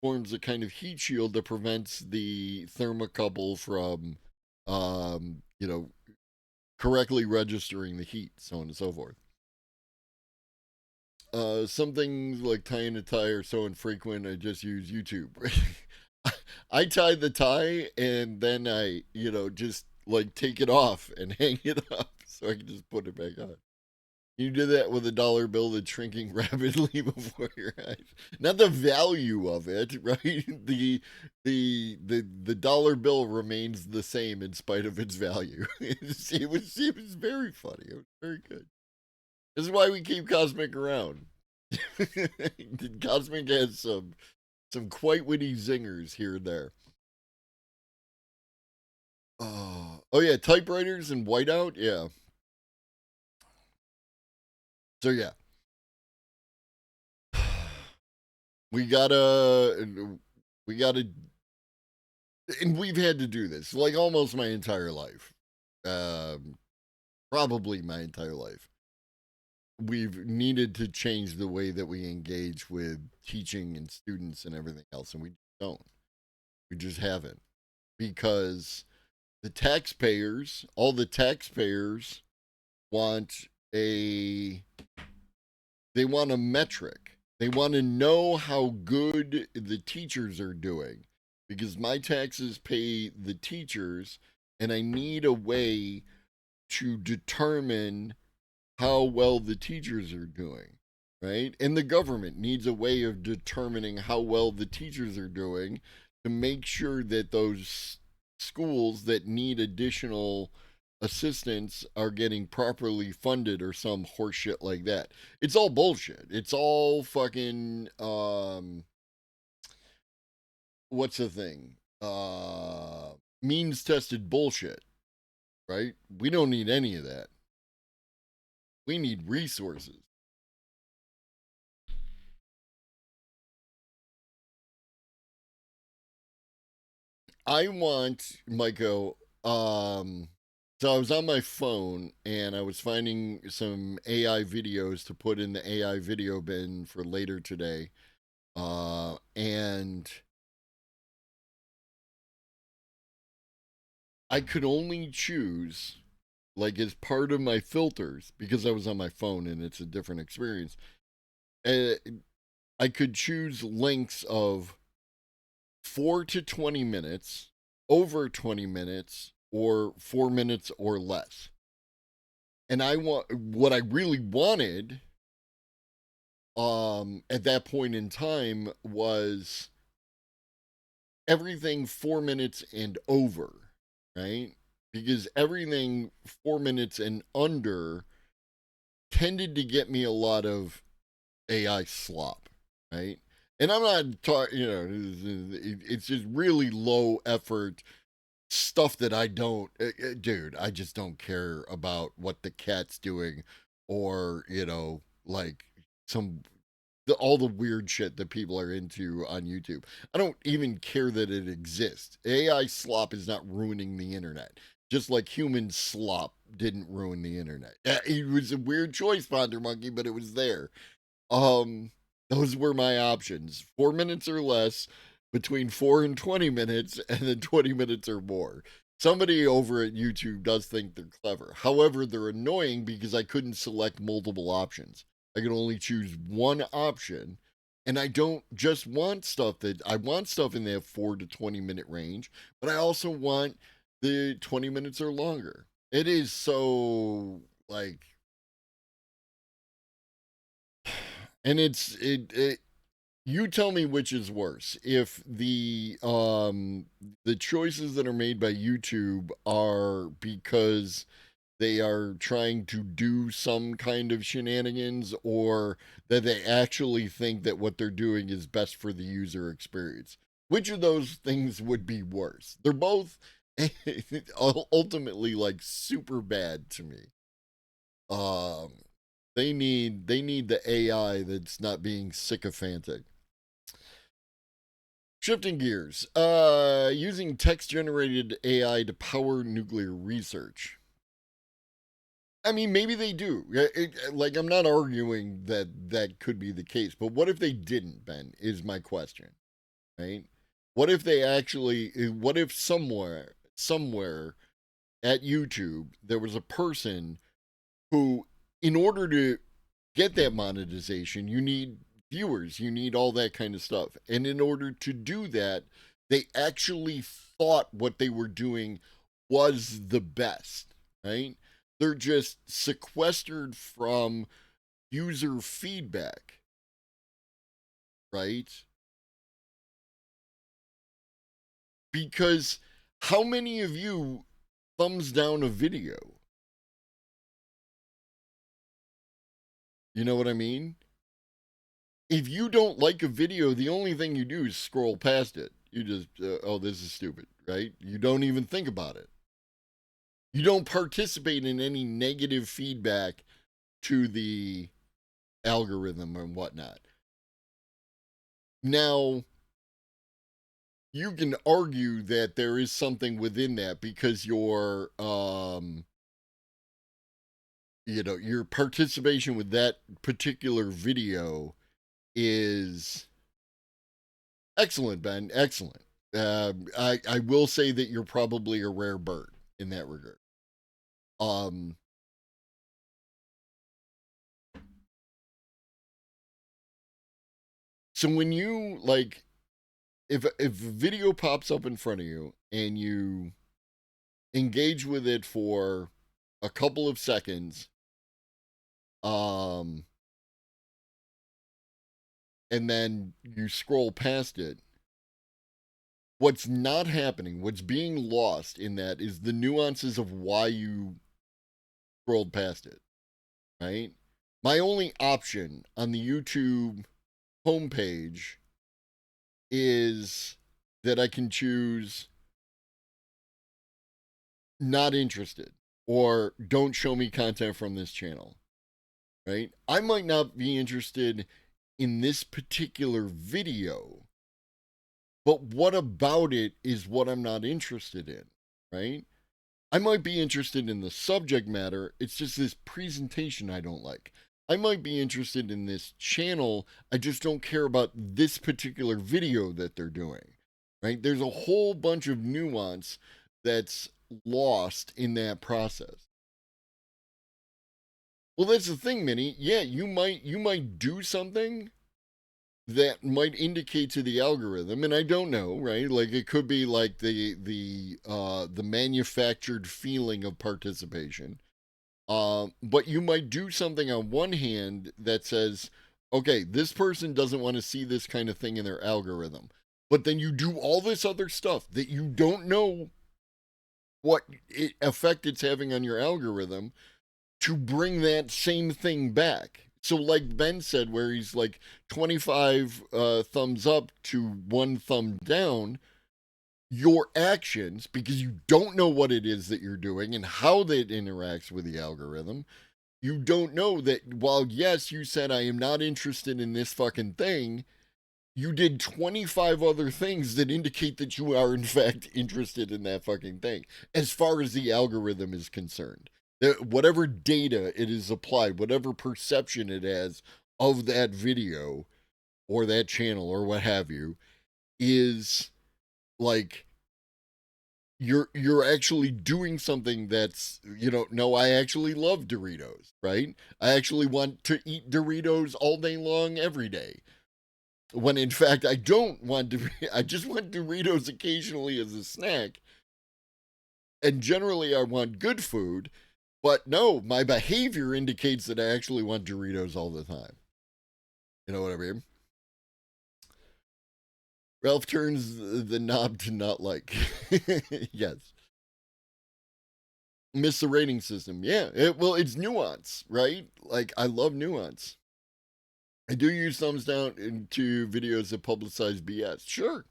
forms a kind of heat shield that prevents the thermocouple from you know, correctly registering the heat, so on and so forth. Some things like tying a tie are so infrequent I just use YouTube. I tie the tie and then I, just like take it off and hang it up so I can just put it back on. You do that with a dollar bill that's shrinking rapidly before your eyes. Not the value of it, right? The dollar bill remains the same in spite of its value. It was very funny. It was very good. This is why we keep Cosmic around. Cosmic has some quite witty zingers here and there. Oh yeah, typewriters and whiteout. Yeah. So yeah, we gotta, and we've had to do this like almost my entire life. Um, Probably my entire life. We've needed to change the way that we engage with teaching and students and everything else, and we don't. We just haven't, because the taxpayers, all the taxpayers, want a they want a metric. They want to know how good the teachers are doing, because my taxes pay the teachers, and I need a way to determine how well the teachers are doing, right? And the government needs a way of determining how well the teachers are doing to make sure that those schools that need additional assistance are getting properly funded or some horseshit like that. It's all bullshit. It's all fucking what's the thing? Means tested bullshit, right? We don't need any of that. We need resources. I want Maiko. So I was on my phone and I was finding some AI videos to put in the AI video bin for later today. And I could only choose, like, as part of my filters, because I was on my phone and it's a different experience. Uh, I could choose lengths of 4 to 20 minutes, over 20 minutes, or 4 minutes or less. And what I really wanted at that point in time was everything 4 minutes and over, right? Because everything 4 minutes and under tended to get me a lot of AI slop, right? And I'm not talking, it's just really low effort stuff that I don't, dude, I just don't care about what the cat's doing or, like some all the weird shit that people are into on YouTube. I don't even care that it exists. AI slop is not ruining the internet. Just like human slop didn't ruin the internet. It was a weird choice, Ponder Monkey, but it was there. Those were my options. 4 minutes or less, between 4 and 20 minutes, and then 20 minutes or more. Somebody over at YouTube does think they're clever. However, they're annoying because I couldn't select multiple options. I could only choose one option. And I don't just want I want stuff in that 4 to 20 minute range, but I also want the 20 minutes or longer. It is so like, and you tell me which is worse. If the choices that are made by YouTube are because they are trying to do some kind of shenanigans, or that they actually think that what they're doing is best for the user experience. Which of those things would be worse? They're both ultimately like super bad to me. They need the AI that's not being sycophantic. Shifting gears, using text-generated AI to power nuclear research. I mean, maybe they do. Like, I'm not arguing that could be the case, but what if they didn't, Ben, is my question, right? What if they actually, what if somewhere at YouTube, there was a person who, in order to get that monetization, you need viewers, you need all that kind of stuff. And in order to do that, they actually thought what they were doing was the best, right? They're just sequestered from user feedback, right? Because how many of you thumbs down a video? You know what I mean? If you don't like a video, the only thing you do is scroll past it. You just, oh, this is stupid, right? You don't even think about it. You don't participate in any negative feedback to the algorithm and whatnot. Now, you can argue that there is something within that because your your participation with that particular video is excellent, Ben. Excellent. I will say that you're probably a rare bird in that regard. So when you like, if a video pops up in front of you and you engage with it for a couple of seconds, and then you scroll past it, what's not happening, what's being lost in that is the nuances of why you scrolled past it, right? My only option on the YouTube homepage is that I can choose not interested or don't show me content from this channel, right? I might not be interested in this particular video, but what about it is what I'm not interested in, right? I might be interested in the subject matter. It's just this presentation I don't like. I might be interested in this channel. I just don't care about this particular video that they're doing, right? There's a whole bunch of nuance that's lost in that process. Well, that's the thing, Minnie. Yeah, you might do something that might indicate to the algorithm, and I don't know, right? Like it could be like the manufactured feeling of participation. But you might do something on one hand that says, okay, this person doesn't want to see this kind of thing in their algorithm. But then you do all this other stuff that you don't know what effect it's having on your algorithm to bring that same thing back. So, like Ben said, where he's like 25 thumbs up to 1 thumb down, your actions, because you don't know what it is that you're doing and how that interacts with the algorithm, you don't know that while, yes, you said, I am not interested in this fucking thing, you did 25 other things that indicate that you are, in fact, interested in that fucking thing, as far as the algorithm is concerned. Whatever data it is applied, whatever perception it has of that video or that channel or what have you, is like you're actually doing something that's, no, I actually love Doritos, right? I actually want to eat Doritos all day long every day, when in fact I don't want to. I just want Doritos occasionally as a snack, and generally I want good food. But no, my behavior indicates that I actually want Doritos all the time. You know what I mean? Ralph turns the knob to not like. Yes. Miss the rating system. Yeah. It's nuance, right? Like, I love nuance. I do use thumbs down into videos that publicize BS. Sure.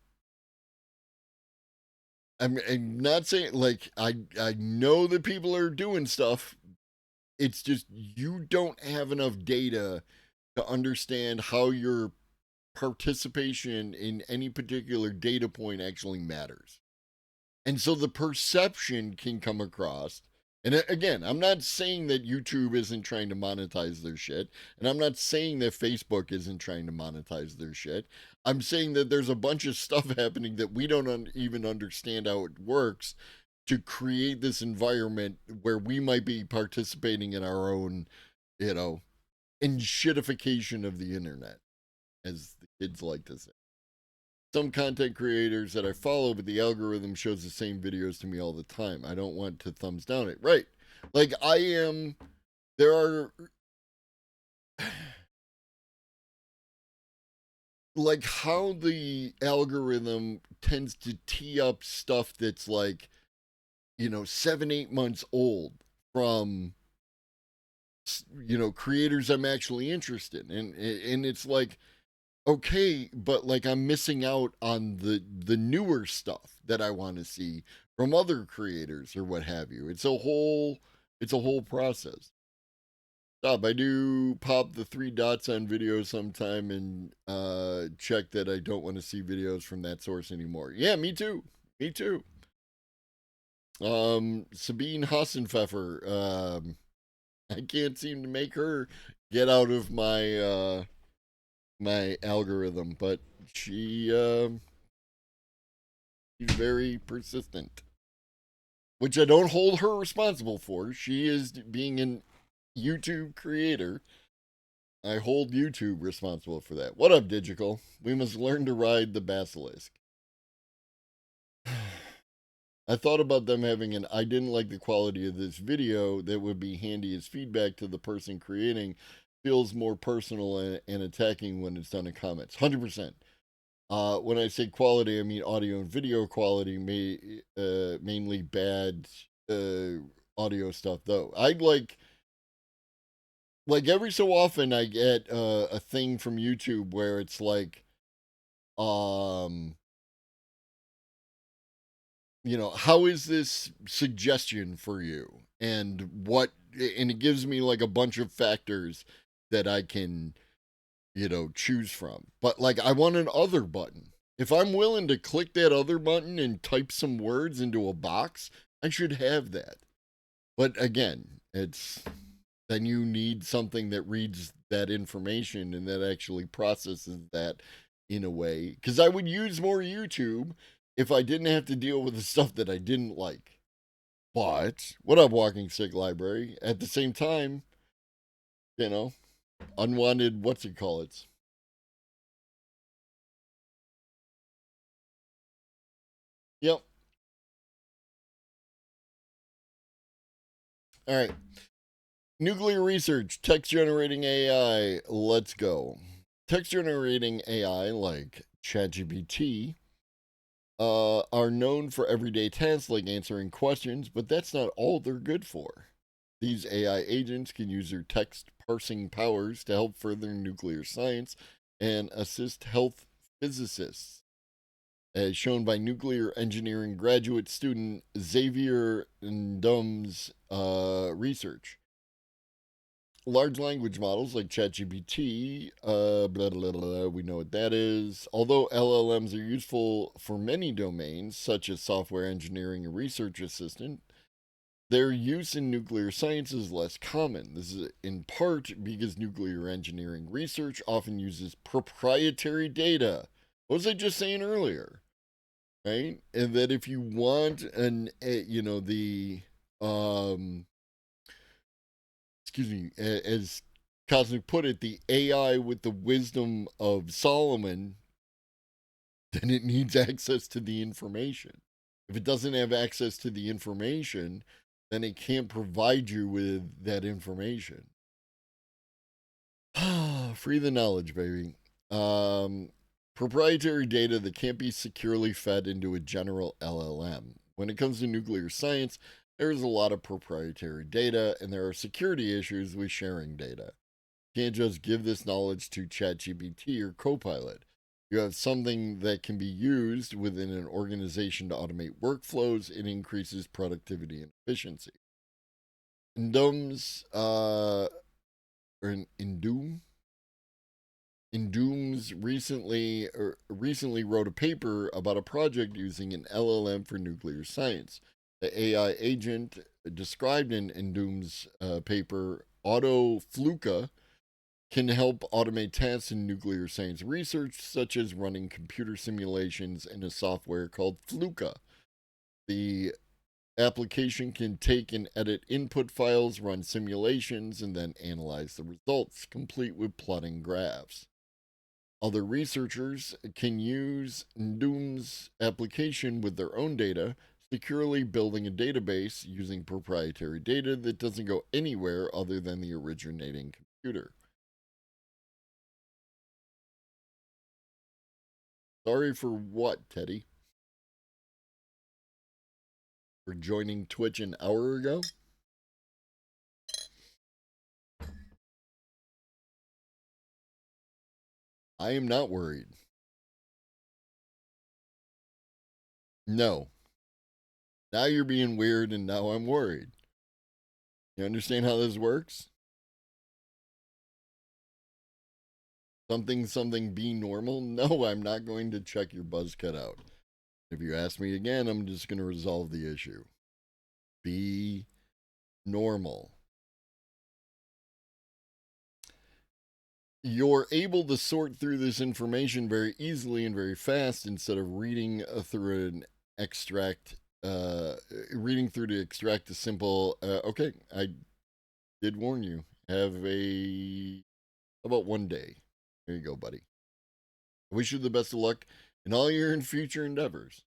I'm not saying, like, I know that people are doing stuff. It's just you don't have enough data to understand how your participation in any particular data point actually matters. And so the perception can come across. And again, I'm not saying that YouTube isn't trying to monetize their shit. And I'm not saying that Facebook isn't trying to monetize their shit. I'm saying that there's a bunch of stuff happening that we don't even understand how it works to create this environment where we might be participating in our own, you know, shitification of the internet, as the kids like to say. Some content creators that I follow, but the algorithm shows the same videos to me all the time. I don't want to thumbs down it. Right. Like, there are, like, how the algorithm tends to tee up stuff that's like, 7, 8 months old from, creators I'm actually interested in. And it's like, okay, but like I'm missing out on the newer stuff that I want to see from other creators or what have you. It's a whole process. Stop. I do pop the 3 dots on videos sometime and check that I don't want to see videos from that source anymore. Yeah, me too. Me too. Sabine Hassenpfeffer. I can't seem to make her get out of my algorithm, but she's very persistent, which I don't hold her responsible for. She is being an YouTube creator. I hold YouTube responsible for that. What up, Digital? We must learn to ride the basilisk. I thought about them having an I didn't like the quality of this video that would be handy as feedback to the person creating. Feels more personal and attacking when it's done in comments. 100%. When I say quality, I mean audio and video quality, mainly bad audio stuff, though. I like every so often I get a thing from YouTube where it's like, how is this suggestion for you? And it gives me like a bunch of factors that I can, choose from. But like, I want an other button. If I'm willing to click that other button and type some words into a box, I should have that. But again, then you need something that reads that information and that actually processes that in a way. Because I would use more YouTube if I didn't have to deal with the stuff that I didn't like. But, what up, Walking Stick Library? At the same time, unwanted, what's it called? It's Yep. All right. Nuclear research, text generating AI, let's go. Text generating AI like ChatGPT are known for everyday tasks like answering questions, but that's not all they're good for. These AI agents can use their text parsing powers to help further nuclear science and assist health physicists, as shown by nuclear engineering graduate student Xavier Ndum's research. Large language models like ChatGPT, we know what that is. Although LLMs are useful for many domains, such as software engineering and research assistant, their use in nuclear science is less common. This is in part because nuclear engineering research often uses proprietary data. What was I just saying earlier? Right? And that if you want excuse me, as Cosmic put it, the AI with the wisdom of Solomon, then it needs access to the information. If it doesn't have access to the information, then it can't provide you with that information. Free the knowledge, baby. Proprietary data that can't be securely fed into a general LLM. When it comes to nuclear science, there's a lot of proprietary data, and there are security issues with sharing data. You can't just give this knowledge to ChatGPT or Copilot. You have something that can be used within an organization to automate workflows. It increases productivity and efficiency. Indums, or Indum, Indooms recently wrote a paper about a project using an LLM for nuclear science. The AI agent described in Indoom's paper, Otto Fluka, can help automate tasks in nuclear science research, such as running computer simulations in a software called Fluka. The application can take and edit input files, run simulations, and then analyze the results, complete with plotting graphs. Other researchers can use Ndoom's application with their own data, securely building a database using proprietary data that doesn't go anywhere other than the originating computer. Sorry for what, Teddy? For joining Twitch an hour ago? I am not worried. No. Now you're being weird and now I'm worried. You understand how this works? Something be normal? No, I'm not going to check your buzz cut out. If you ask me again, I'm just going to resolve the issue. Be normal. You're able to sort through this information very easily and very fast instead of reading through an extract, reading through to extract a simple, okay, I did warn you. Have a, about one day. There you go, buddy. I wish you the best of luck in all your future endeavors.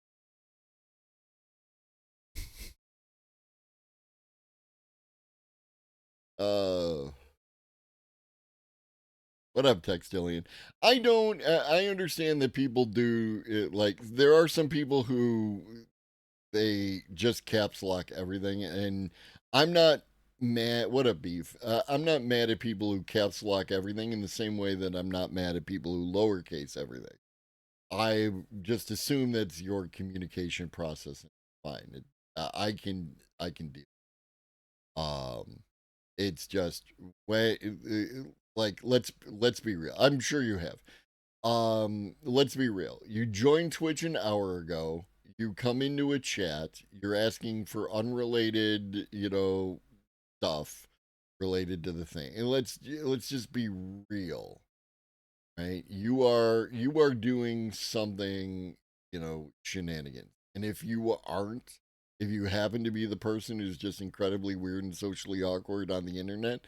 What up, Textillion? I understand that people do it, like, there are some people who they just caps lock everything, and I'm not mad. What up, beef? I'm not mad at people who caps lock everything in the same way that I'm not mad at people who lowercase everything. I just assume that's your communication process. Fine, I can deal. Um, it's just way like let's be real. I'm sure you have. Let's be real. You joined Twitch an hour ago. You come into a chat. You're asking for unrelated, stuff related to the thing. And let's just be real, right? You are doing something, shenanigans. And if you happen to be the person who's just incredibly weird and socially awkward on the internet,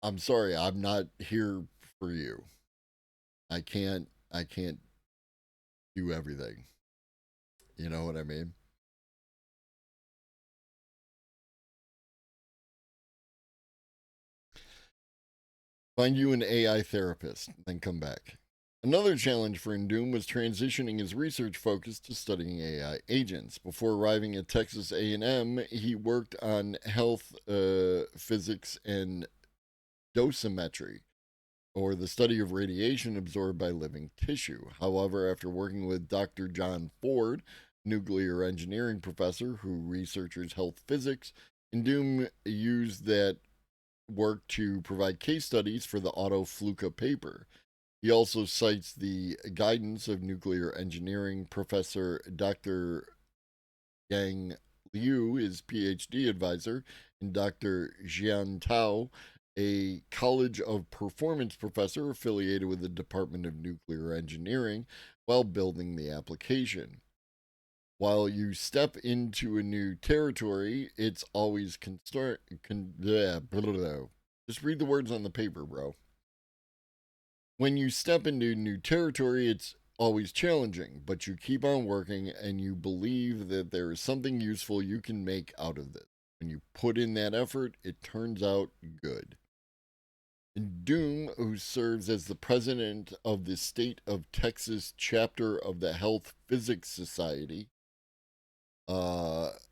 I'm sorry, I'm not here for you. I can't do everything. You know what I mean? Find you an AI therapist, then come back. Another challenge for Ndum was transitioning his research focus to studying AI agents. Before arriving at Texas A&M, he worked on health physics and dosimetry, or the study of radiation absorbed by living tissue. However, after working with Dr. John Ford, nuclear engineering professor who researches health physics, Ndum used that work to provide case studies for the Otto Fluka paper. He also cites the guidance of nuclear engineering professor Dr. Yang Liu, his PhD advisor, and Dr. Jian Tao, a College of Performance professor affiliated with the Department of Nuclear Engineering, while building the application. While you step into a new territory, it's always just read the words on the paper, bro. When you step into new territory, it's always challenging, but you keep on working and you believe that there is something useful you can make out of this. When you put in that effort, it turns out good. Ndum, who serves as the president of the State of Texas chapter of the Health Physics Society,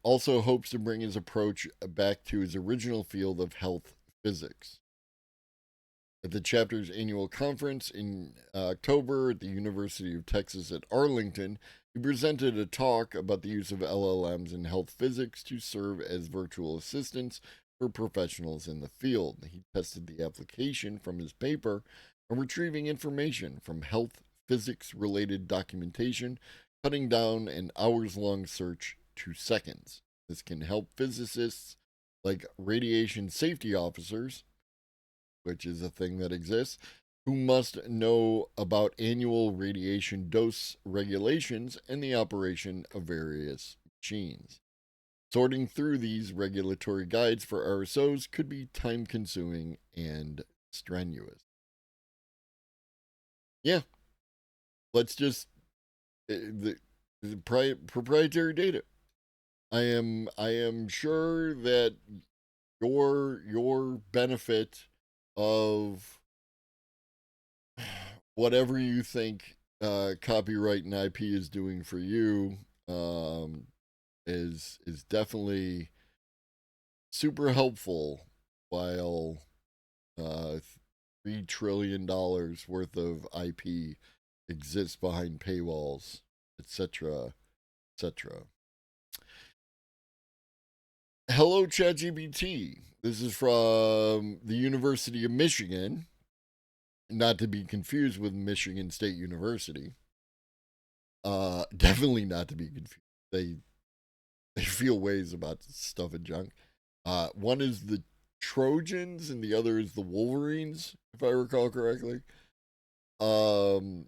also hopes to bring his approach back to his original field of health physics. At the chapter's annual conference in October at the University of Texas at Arlington, he presented a talk about the use of LLMs in health physics to serve as virtual assistants for professionals in the field. He tested the application from his paper on retrieving information from health physics related documentation, cutting down an hours-long search to seconds. This can help physicists like radiation safety officers, which is a thing that exists, who must know about annual radiation dose regulations and the operation of various machines. Sorting through these regulatory guides for RSOs could be time-consuming and strenuous. Yeah, let's just the proprietary data. I am sure that your benefit of whatever you think copyright and IP is doing for you is definitely super helpful, while $3 trillion worth of IP exists behind paywalls, etc., etc. Hello, ChatGPT. This is from the University of Michigan, not to be confused with Michigan State University. Definitely not to be confused. They feel ways about stuff and junk. One is the Trojans and the other is the Wolverines, if I recall correctly. Hello,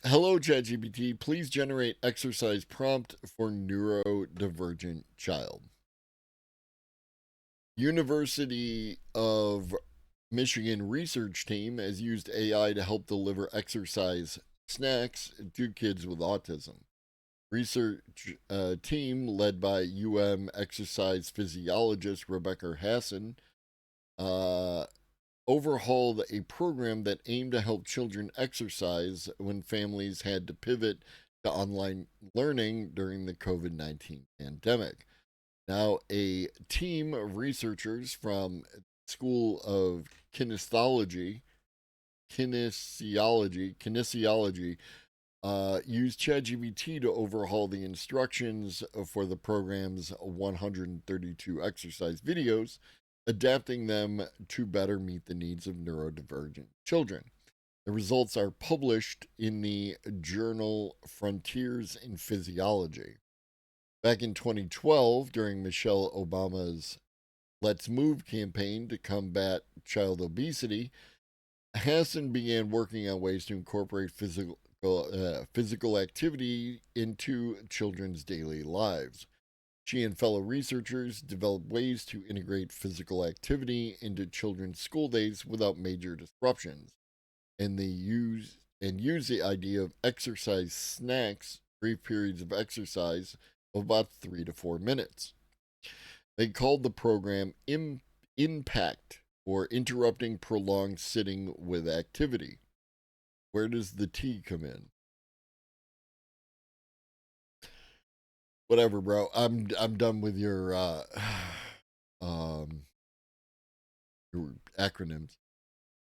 ChatGPT. Please generate exercise prompt for neurodivergent child. University of Michigan research team has used AI to help deliver exercise snacks to kids with autism. Research team led by exercise physiologist Rebecca Hassan overhauled a program that aimed to help children exercise when families had to pivot to online learning during the COVID-19 pandemic. Now, a team of researchers from School of Kinesiology, used ChatGPT to overhaul the instructions for the program's 132 exercise videos, adapting them to better meet the needs of neurodivergent children. The results are published in the journal Frontiers in Physiology. Back in 2012, during Michelle Obama's Let's Move campaign to combat child obesity, Hassan began working on ways to incorporate physical activity into children's daily lives. She and fellow researchers developed ways to integrate physical activity into children's school days without major disruptions, and they use the idea of exercise snacks, brief periods of exercise of about 3 to 4 minutes. They called the program Impact or interrupting prolonged sitting with activity. Where does the T come in? Whatever, bro. I'm done with your your acronyms.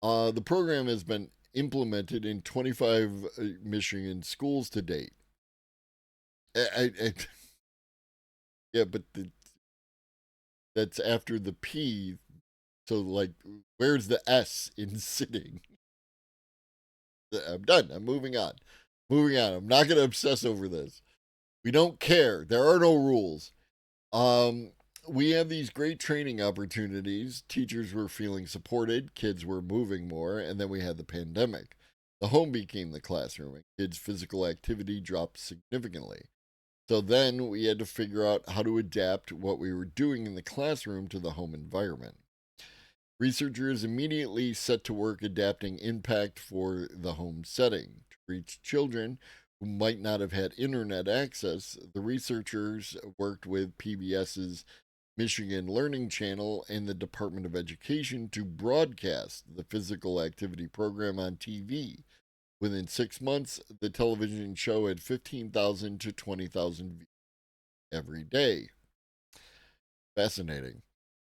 The program has been implemented in 25 Michigan schools to date. Yeah, but that's after the P. So, like, where's the S in sitting? I'm done. I'm moving on. Moving on. I'm not going to obsess over this. We don't care. There are no rules. We have these great training opportunities. Teachers were feeling supported, kids were moving more, and then we had the pandemic. The home became the classroom, and kids' physical activity dropped significantly. So then we had to figure out how to adapt what we were doing in the classroom to the home environment. Researchers immediately set to work adapting impact for the home setting. To reach children who might not have had internet access, the researchers worked with PBS's Michigan Learning Channel and the Department of Education to broadcast the physical activity program on TV. Within 6 months, the television show had 15,000 to 20,000 views every day. Fascinating.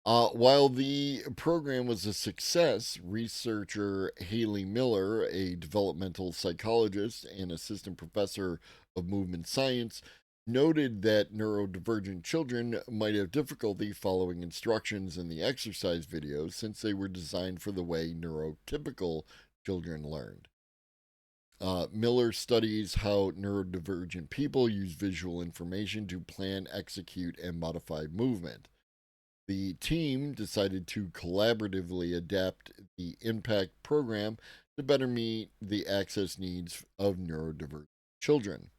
While the program was a success, researcher Haley Miller, a developmental psychologist and assistant professor of movement science, noted that neurodivergent children might have difficulty following instructions in the exercise videos since they were designed for the way neurotypical children learned. Miller studies how neurodivergent people use visual information to plan, execute, and modify movement. The team decided to collaboratively adapt the impact program to better meet the access needs of neurodivergent children.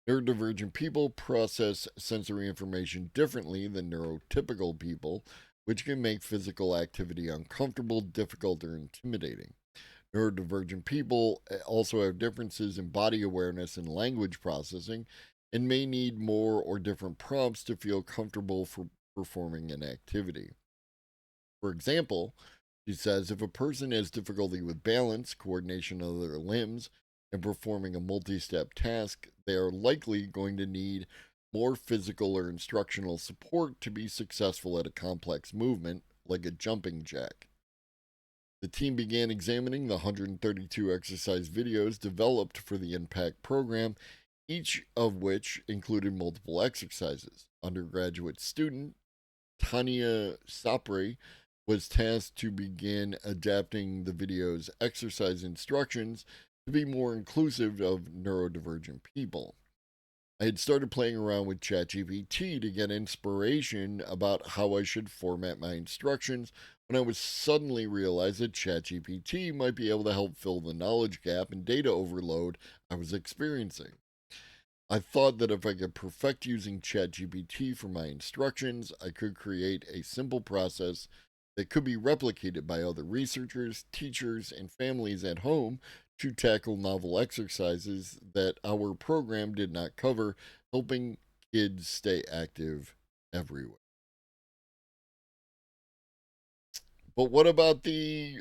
Neurodivergent people process sensory information differently than neurotypical people, which can make physical activity uncomfortable, difficult, or intimidating. Neurodivergent people also have differences in body awareness and language processing and may need more or different prompts to feel comfortable for performing an activity. For example, she says if a person has difficulty with balance, coordination of their limbs, and performing a multi step task, they are likely going to need more physical or instructional support to be successful at a complex movement like a jumping jack. The team began examining the 132 exercise videos developed for the Impact program, each of which included multiple exercises. Undergraduate student Tanya Sapre was tasked to begin adapting the video's exercise instructions to be more inclusive of neurodivergent people. I had started playing around with ChatGPT to get inspiration about how I should format my instructions when I was suddenly realized that ChatGPT might be able to help fill the knowledge gap and data overload I was experiencing. I thought that if I could perfect using ChatGPT for my instructions, I could create a simple process that could be replicated by other researchers, teachers, and families at home to tackle novel exercises that our program did not cover, helping kids stay active everywhere. But what about the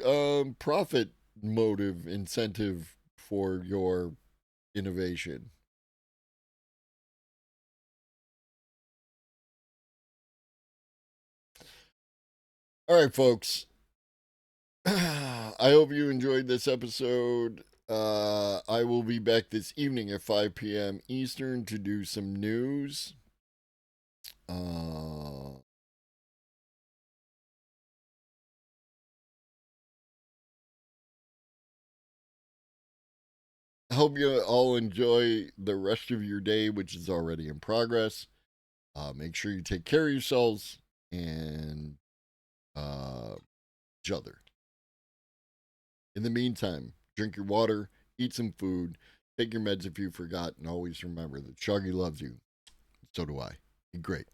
profit motive incentive for your innovation? All right, folks. I hope you enjoyed this episode. I will be back this evening at 5 p.m. Eastern to do some news. I hope you all enjoy the rest of your day, which is already in progress. Make sure you take care of yourselves and each other. In the meantime, drink your water, eat some food, take your meds if you forgot, and always remember that Shoggy loves you. So do I. Be great.